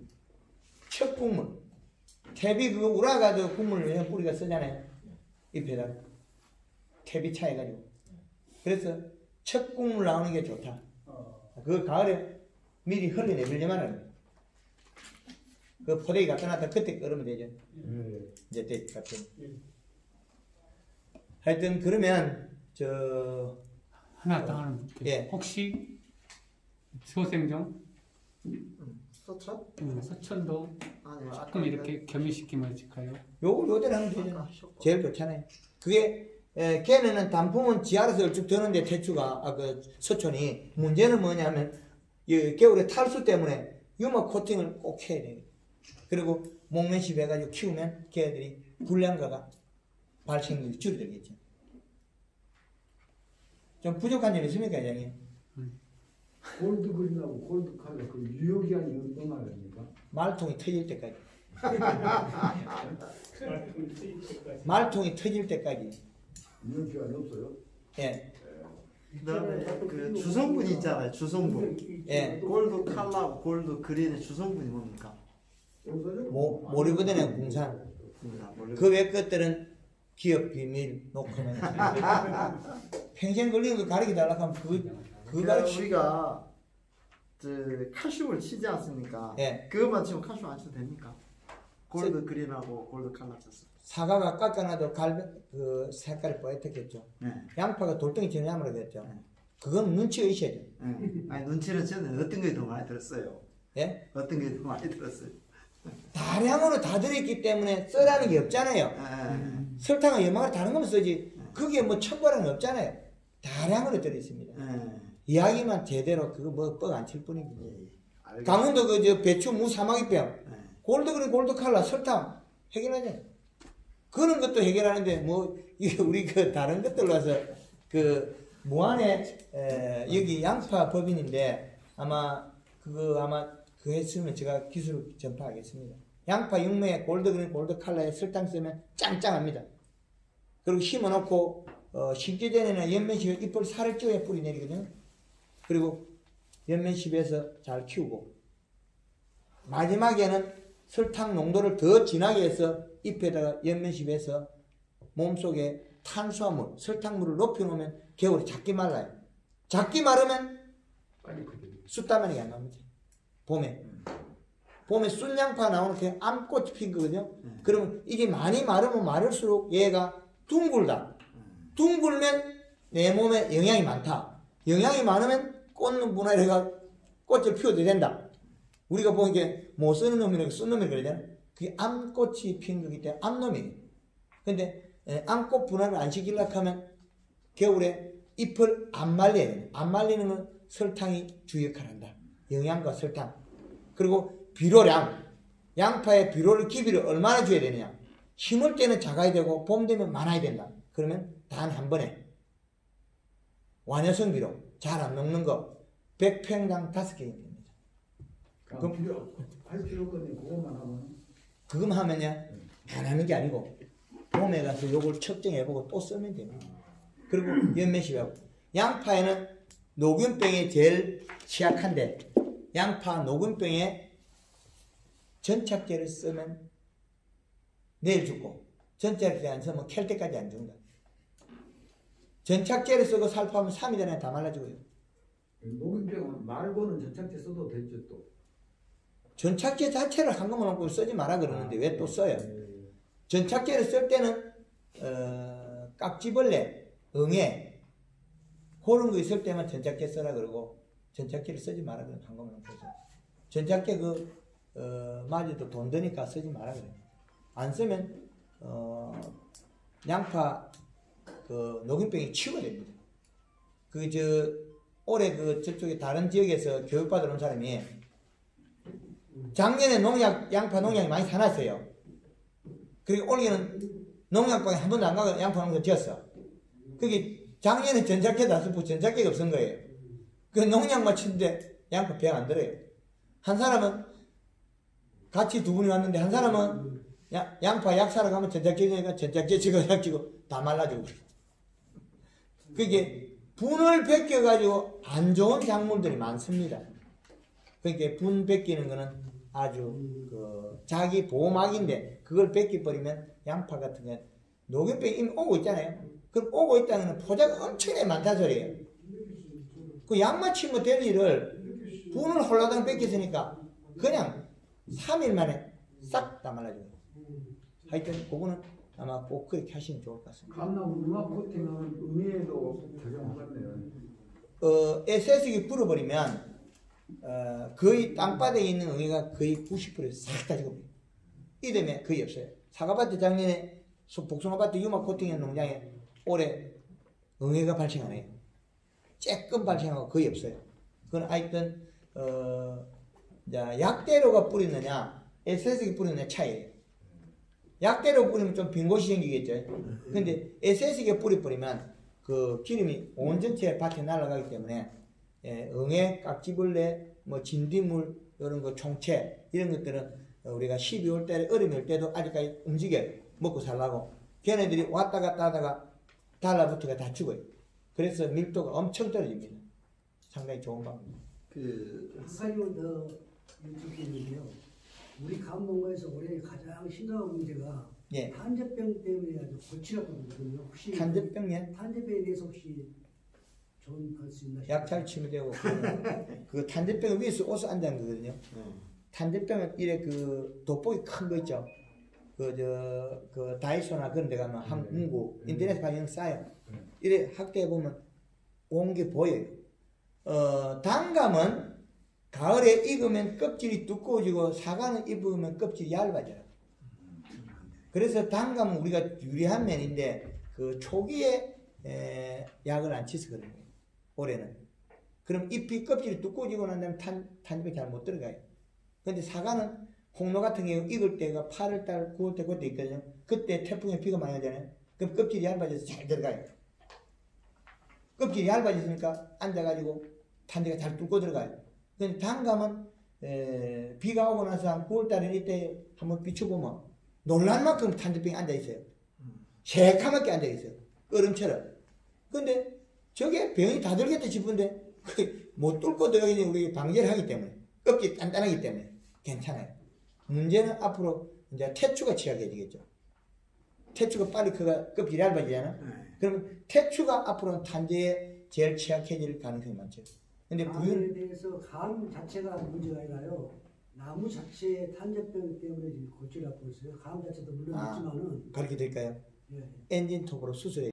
Speaker 1: 첫 국물. 퇴비 그거 우라가지고 국물을 내면 뿌리가 쓰잖아요. 잎에다가 퇴비 차해가지고. 그래서 첫 국물 나오는 게 좋다. 그 가을에 미리 흘려내밀려만 하는 거예요. 그 포대기 갖다 놨다 그때 끓으면 되죠. 이제 때 같은. 하여튼 그러면
Speaker 4: 하나 더 하는
Speaker 1: 예.
Speaker 4: 혹시 소생종
Speaker 5: 서천?
Speaker 4: 서천도
Speaker 5: 아니
Speaker 4: 조금 이렇게 겸유시키면 어떨까요?
Speaker 1: 요대로 하면 되잖아요. 제일 좋잖아요. 그게 걔네는 단풍은 지하에서 얼쭉 드는데 태추가 그 서촌이 문제는 뭐냐면 이 겨울에 탈수 때문에 유막 코팅을 꼭 해야 돼요. 그리고 목면시 해가지고 키우면 걔들이 불량가가 발생률이 줄어들겠죠. 좀 부족한 점이 있습니까, 회장님?
Speaker 2: 골드 그린하고 골드 칼라 그 유효기한이 어떤 말입니까?
Speaker 1: 말통이 터질 때까지.
Speaker 4: 말씀을 쓰일 때까지.
Speaker 1: 말통이 터질 때까지.
Speaker 2: 유효기한이 없어요?
Speaker 1: 예.
Speaker 5: 그다음에 그 주성분 있잖아요. 주성분.
Speaker 1: 예.
Speaker 5: 골드 칼라, 골드 그린의 주성분이 뭡니까?
Speaker 2: 없어요?
Speaker 1: 모리브데나 궁산. 그 외 것들은 기업 비밀 놓고는 평생 걸리는 거 가르쳐 달라고 하면 그거
Speaker 5: 그러니까
Speaker 1: 가르쳐.
Speaker 5: 우리가 칼슘을 치지 않습니까?
Speaker 1: 예.
Speaker 5: 그것만 치면 칼슘 안 쳐도 됩니까? 골드 그린하고 골드 칼라 쳤어.
Speaker 1: 사과가 깎아놔도 그 색깔이 뽀얗겠죠.
Speaker 5: 네.
Speaker 1: 양파가 돌덩이처럼 야무르겠죠.
Speaker 5: 네.
Speaker 1: 그건 눈치가 있어야죠.
Speaker 5: 네. 아니 눈치는 저는 어떤 게 더 많이 들었어요.
Speaker 1: 예?
Speaker 5: 어떤 게 더 많이 들었어요.
Speaker 1: 다량으로 다 들어있기 때문에 쓰라는 게 없잖아요.
Speaker 5: 네.
Speaker 1: 설탕은 연막을 다른 거면 쓰지. 그게 뭐 첨가라는 거 없잖아요. 다량으로 들어있습니다.
Speaker 5: 네.
Speaker 1: 이야기만 제대로 그거 뭐 뻑 안 칠 뿐이고.
Speaker 5: 알겠습니다.
Speaker 1: 강원도 그 저 배추 무 사마귀병
Speaker 5: 네.
Speaker 1: 골드그린 골드칼라 설탕 해결하잖아요. 그런 것도 해결하는데 뭐 이게 우리 그 다른 것들로 와서 그 무안에 여기 양파 법인인데 아마 그 했으면 제가 기술 전파하겠습니다. 양파 육매에 골드그린 골드칼라에 설탕 쓰면 짱짱합니다. 그리고 심어놓고 심기 전에는 연면십에 잎을 살을 쪄야 뿌리 내리거든요. 그리고 연면십에서 잘 키우고 마지막에는 설탕 농도를 더 진하게 해서 잎에다가 연면십에서 몸속에 탄수화물, 설탕물을 높여놓으면 겨울에 작게 말라요. 작게 마르면
Speaker 2: 빨리 크게.
Speaker 1: 쑥다만이 안 나옵니다. 봄에 쑥양파 나오는 게 암꽃이 핀 거거든요. 그러면 이게 많이 마르면 마를수록 얘가 둥글다. 둥글면 내 몸에 영양이 많다. 영양이 많으면 꽃는 분할해가 꽃을 피워도 된다. 우리가 보는 게 못 쓰는 놈이라고 쓴 놈이라고 그러잖아요. 그게 암꽃이 핀 거기 때문에 암놈이에요. 근데 암꽃 분할을 안 시키려고 하면 겨울에 잎을 안 말려야 돼요. 안 말리는 건 설탕이 주 역할을 한다. 영양과 설탕. 그리고 비료량. 양파의 비료를 기비를 얼마나 줘야 되느냐. 심을 때는 작아야 되고 봄 되면 많아야 된다. 그러면 단 한 번에 완효성 비료 잘 안 녹는 거 100평당 5개 됩니다.
Speaker 2: 그럼 할 필요 없거든요. 그것만 하면.
Speaker 1: 그것만 하면요 안 하는 게 아니고 봄에 가서 요걸 측정해보고 또 쓰면 됩니다. 그리고 연면십하고 양파에는 녹균병이 제일 취약한데 양파 녹균병에 전착제를 쓰면 내일 죽고 전착제 안 쓰면 캘 때까지 안 죽는다. 전착제를 쓰고 살포하면 3일 안에 다 말라지고요.
Speaker 2: 녹균병 말고는 전착제 써도 되죠 또.
Speaker 1: 전착제 자체를 한 것만 놓고 쓰지 마라 그러는데 왜 또 써요? 전착제를 쓸 때는 깍지벌레, 응애 그런 거 있을 때만 전착제 써라 그러고 전착제를 쓰지 마라 그러는 한 것만 놓고 전착제 맞아도 돈 드니까 쓰지 마라 그래요. 안 쓰면 양파 녹균병이 치유가 됩니다. 올해 저쪽에 다른 지역에서 교육받으러 온 사람이 작년에 양파 농약이 많이 사놨어요. 그리고 올해는 농약방에 한 번도 안 가고 양파 농사 지었어. 그게 작년에 전작제도 안 쓰고 전작제가 없은 거예요. 그 농약만 치는데 양파 배가 안 들어요. 한 사람은 같이 두 분이 왔는데 한 사람은 양파 약 사러 가면 전작제니까 전작제 찍고 다 말라지고 그게 분을 벗겨가지고 안 좋은 작물들이 많습니다. 그러니까 분 벗기는 거는 아주 자기 보호막인데 그걸 벗겨버리면 양파 같은 건 녹균병이 이미 오고 있잖아요. 그럼 오고 있다는 건 포자가 엄청나게 많다 소리예요. 그 약만 치면 될 일을 분을 홀라당 벗겼으니까 그냥 3일 만에 싹 다 말라져요. 하여튼 그거는 아마 꼭 그렇게 하시면 좋을 것 같습니다.
Speaker 2: 감나무 융합 코팅은 의미에도 적용하겠네요.
Speaker 1: SS기 불어버리면 거의 땅바닥에 있는 응애가 거의 90% 싹 다 죽어버려요. 이듬해 거의 없어요. 사과밭에 작년에 복숭아밭에 융합 코팅한 농장에 올해 응애가 발생 안 해요. 쬐끔 발생하고 거의 없어요. 그건 하여튼 약대로가 뿌리느냐 SS기 뿌리느냐 차이예요. 약대로 뿌리면 좀 빈 곳이 생기겠죠. 근데 SS기에 뿌리면 그 기름이 온 전체 밭에 날아가기 때문에 응애, 깍지벌레, 뭐 진딧물 이런 거 총채 이런 것들은 우리가 12월 달에 얼음이 올 때도 아직까지 움직여요. 먹고 살라고. 걔네들이 왔다 갔다 하다가 달라붙어가 다 죽어요. 그래서 밀도가 엄청 떨어집니다. 상당히 좋은 방법입니다.
Speaker 3: 한 가지만 더 여쭙겠는데요. 우리 감농가에서 올해 가장 심각한 문제가
Speaker 1: 예.
Speaker 3: 탄저병 때문에 아주 골치가 아프거든요. 혹시
Speaker 1: 탄저병에
Speaker 3: 탄저병에 대해서 혹시 좋은 할수 있나 싶어요.
Speaker 1: 약탈 치면 되고 그 탄저병 위에서 옷을 앉는 거거든요. 탄저병은 이래 그 돋보기 큰 거 있죠. 그 다이소나 그런 데 가면 한 문구 인터넷 가면 싸요. 이래 확대해 보면 온 게 보여요. 단감은 가을에 익으면 껍질이 두꺼워지고 사과는 입으면 껍질이 얇아져요. 그래서 단감은 우리가 유리한 면인데 그 초기에 약을 안 치서 그런 거예요. 올해는. 그럼 잎이 껍질이 두꺼워지고 난 다음에 탄저병이 잘 못 들어가요. 근데 사과는 홍로 같은 경우 익을 때가 8월달, 9월달 그때 있거든요. 그때 태풍에 비가 많이 오잖아요. 그럼 껍질이 얇아져서 잘 들어가요. 껍질이 얇아졌으니까 앉아가지고 탄저가 잘 뚫고 들어가요. 근데 단감은 비가 오고 나서 한 9월달에 이때 한번 비춰보면 놀랄 만큼 탄저병이 앉아있어요. 새카맣게 앉아있어요. 얼음처럼. 근데 저게 병이 다 들겠다 싶은데 못 뚫고 들어가니 우리 방제를 하기 때문에 껍질이 단단하기 때문에 괜찮아요. 문제는 앞으로 이제 태추가 취약해지겠죠. 태추가 빨리 그가 껍질이 얇아지잖아. 그러면 태추가 앞으로는 탄저에 제일 취약해질 가능성이 많죠. 근데
Speaker 3: 감에 대해서 감 자체가 문제가 아니라요. 나무 자체의 탄저병 때문에 지금 골치를 아프고 있어요. 감 자체도 물론 있지만은
Speaker 1: 그렇게 될까요?
Speaker 3: 예.
Speaker 1: 엔진 톱으로 수술해.